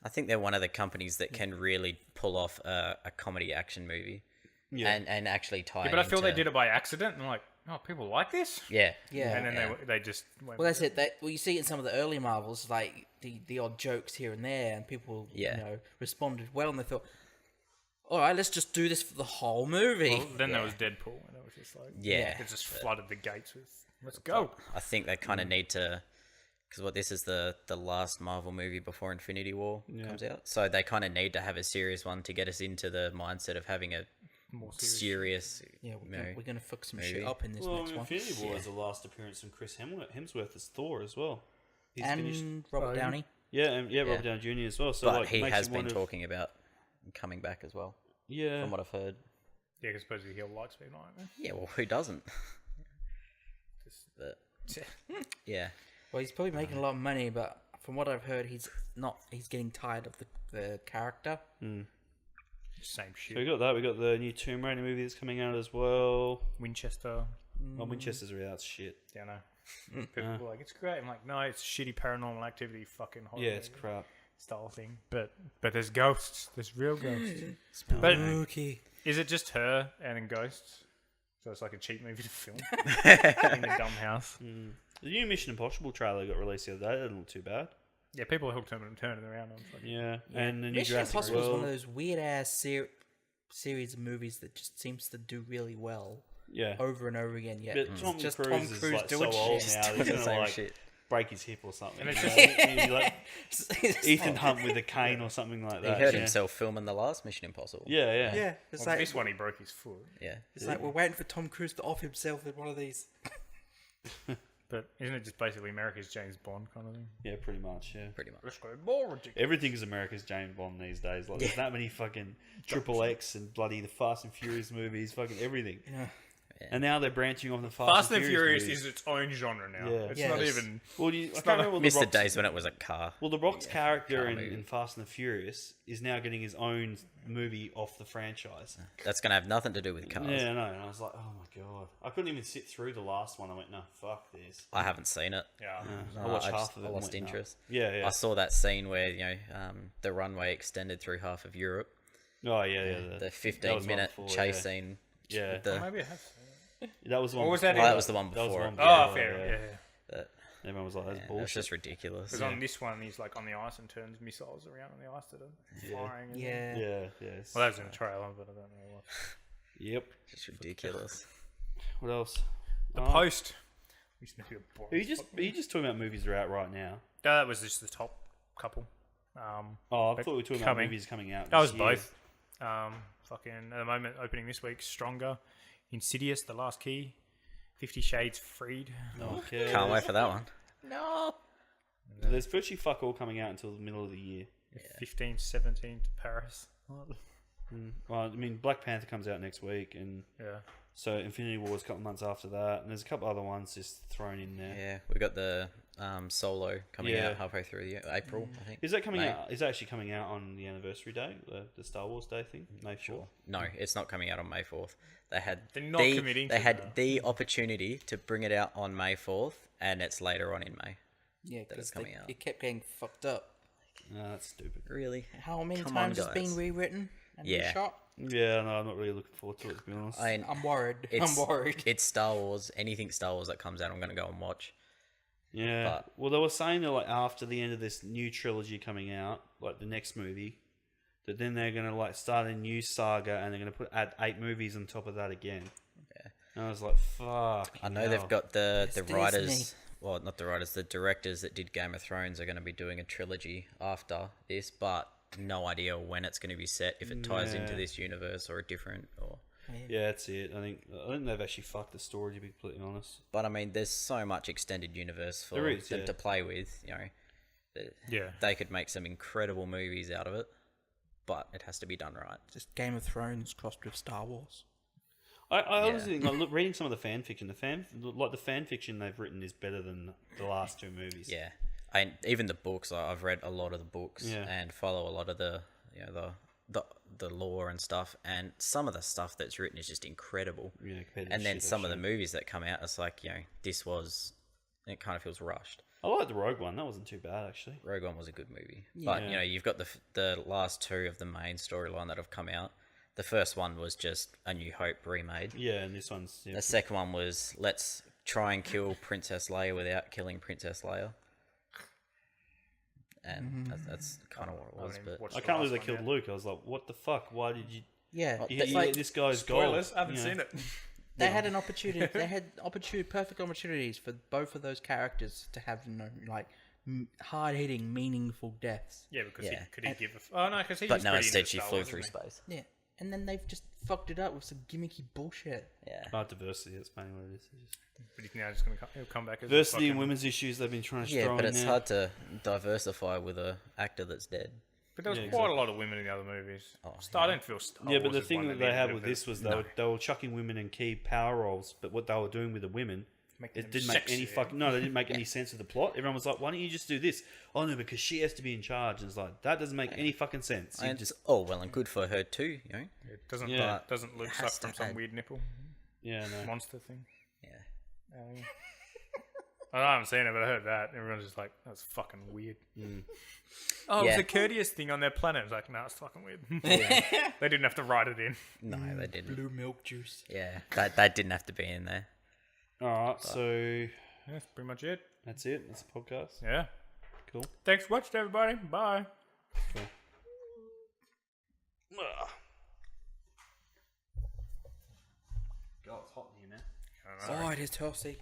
I think they're one of the companies that can really pull off a comedy action movie Yeah. and actually tie Yeah, but I feel they into- did it by accident. And I'm like, oh, people like this? Yeah. yeah. And then Yeah. they just went. Well, that's it. You see it in some of the early Marvels, like the odd jokes here and there, and people responded well, and they thought, all right, let's just do this for the whole movie. Well, then there was Deadpool, and it was just like, Yeah. it just flooded the gates with, let's go. I think they kind of need to, because this is the last Marvel movie before Infinity War comes out, so they kind of need to have a serious one to get us into the mindset of having a More serious. serious. Yeah, we're gonna fuck some movie. shit up in this Well, next one. Infinity War is the last appearance from Chris Hemsworth as Thor as well. He's And finished. Robert Downey. Yeah, and Robert Downey Jr. as well. So But like, he makes has you been wonder if- talking about coming back as well, Yeah, from what I've heard. Yeah, because supposedly he likes being Iron Man. Yeah, well, who doesn't? Just- But, yeah. Well, he's probably making a lot of money, but from what I've heard, he's getting tired of the character. Same So shit. we got that. We got the new Tomb Raider movie that's coming out as well. Winchester. Oh, Winchester's really that's shit. Yeah, no. People were like, it's great. I'm like, no, it's shitty paranormal activity fucking horror. Yeah, it's movie crap. style thing. But there's ghosts. There's real ghosts. But Okay. is it just her and then ghosts? So it's like a cheap movie to film in a dumb house. The new Mission Impossible trailer got released the other day. That didn't look too bad. Yeah, people are hooked on it and turning around. I'm like, Yeah, and the new Mission Jurassic Impossible is World. one of those weird ass series of movies that just seems to do really well Yeah, over and over again. Yet but it's Tom just Cruise Tom is Cruise like so doing old shit. now. Doing He's the gonna same like shit. break his hip or something. And you it's know? He'd be like Ethan Hunt with a cane or something like He that. hurt yeah. himself filming the last Mission Impossible. Yeah, yeah, Yeah, it's well, like this one he broke his foot. Yeah. it's like we're waiting for Tom Cruise to off himself in one of these. But isn't it just basically America's James Bond kind of thing? Yeah, pretty much. Yeah, Pretty much. Let's go more ridiculous. everything is America's James Bond these days. Like, there's that many fucking Triple X and bloody the Fast and Furious movies, fucking everything. Yeah. And now they're branching off the Fast and Furious movies. is its own genre now. Yeah. It's Yeah. not Yes. even. Well, I can't not remember what Missed the Rock's- days when it was a car. Well, the Rock's character car in movie. Fast and the Furious is now getting his own movie off the franchise. That's going to have nothing to do with cars. Yeah, I know. And I was like, oh my god, I couldn't even sit through the last one. I went, no, fuck this. I haven't seen it. Yeah. I watched I half just- of it. I and lost went, no. interest. Yeah, yeah. I saw that scene where the runway extended through half of Europe. Oh yeah, yeah. The that was 15-minute one before, chase yeah. scene. Yeah. with the- Maybe I have seen it. That was the one. Or was that before it? That was the one That was the before. one it. before. Oh, fair. Yeah. That- Everyone was like, "That's yeah, bullshit." That's just ridiculous. Because on this one, he's like on the ice and turns missiles around on the ice that are firing. isn't it? Yeah. Yes. Well, that was in the trailer, but I don't know what. Yep. It's ridiculous. What else? The Oh, Post. Used to be a boring Are you just talking about movies that are out right now? That was just the top couple. Oh, I But thought we were talking coming. about movies coming out. That was this year. both. Fucking at the moment, opening this week, Stronger, Insidious, The Last Key, 50 Shades Freed. Okay. Can't wait for that one. No. There's virtually fuck all coming out until the middle of the year. 15, 17 to Paris. Well, I mean, Black Panther comes out next week, and Yeah. so Infinity War is a couple months after that, and there's a couple other ones just thrown in there. Yeah, we got the Solo coming Yeah. out halfway through the year, April, I think. Is that coming May. out? Is that actually coming out on the anniversary day, the Star Wars Day thing? May 4th? No, it's not coming out on May 4th. They had They're not committing They to had that. the opportunity to bring it out on May 4th, and it's later on in May. Yeah, That it's because coming out. it kept getting fucked up. No, that's stupid. Really? How many Come on, times it's been guys. rewritten and Yeah. reshot? Yeah, no, I'm not really looking forward to it, to be honest. I'm worried. It's, I'm worried. It's Star Wars. Anything Star Wars that comes out, I'm going to go and watch. Yeah. But- Well, they were saying that like after the end of this new trilogy coming out, like the next movie, that then they're gonna like start a new saga and they're gonna add 8 movies on top of that again. Yeah. And I was like, fuck. I know they've got the It's writers, Disney. well, not the writers, the directors that did Game of Thrones are going to be doing a trilogy after this, but no idea when it's going to be set, if it ties into Yeah. this universe or a different, or. Yeah, that's it. I think they've actually fucked the story, to be completely honest. But I mean, there's so much extended universe for There is, them yeah. to play with. You know, that Yeah. they could make some incredible movies out of it, but it has to be done right. Just Game of Thrones crossed with Star Wars. I Yeah. honestly think, like, reading some of the fan fiction, the fan fiction they've written is better than the last 2 movies. Yeah, and even the books. I've read a lot of the books Yeah. and follow a lot of the the lore and stuff. And some of the stuff that's written is just incredible. Yeah, compared to And then shit some of they've the shown. movies that come out, it's like, you know, it kind of feels rushed. I like the Rogue One. That wasn't too bad, actually. Rogue One was a good movie, but Yeah. you know, you've got the last 2 of the main storyline that have come out. The first one was just A New Hope remade. Yeah, and this one's... Yeah, The second one was let's try and kill Princess Leia without killing Princess Leia. And that's kind of what it was. But I can't believe they killed Luke. I was like, what the fuck? Why did you... Yeah, You like, this guy's gold. Spoilers, I haven't you know? seen it. they had an opportunity. They had perfect opportunities for both of those characters to have, hard hitting, meaningful deaths. Yeah, because Yeah. could he give a... Oh, no, because he's but no, pretty instead into she Star flew Wars, through isn't he? space. Yeah, and then they've just fucked it up with some gimmicky bullshit. Yeah. Diversity, that's mainly what it is. It's just- But he's now just going to come back as a Diversity and fucking- women's issues they've been trying to Yeah, throw but in it's there. hard to diversify with a actor that's dead. But there was Yeah, quite a lot of women in the other movies. Oh, I don't feel Star Yeah, but Wars the is thing one that they needed had a with bit this of- was No. they were chucking women in key power roles, but what they were doing with the women, Making it them didn't make any sexier. fucking... No, they didn't make any sense of the plot. Everyone was like, why don't you just do this? Oh, no, because she has to be in charge. And it's like, that doesn't make any fucking sense. You And just... oh well, and good for her too. You know. It doesn't, Yeah. doesn't Luke suck has from to some add- weird nipple Yeah, no. monster thing? Yeah. I haven't seen it, but I heard that. Everyone's just like, that's fucking weird. Mm. Oh, it Yeah. was a courteous thing on their planet. It's like, no, it's fucking weird. They didn't have to write it in. No, they didn't. Blue milk juice. Yeah, that didn't have to be in there. All right, so Yeah, that's pretty much it. that's it. That's the podcast. Yeah. Cool. Thanks for watching, everybody. Bye. God, it's hot in here, man. Oh, it is toasty.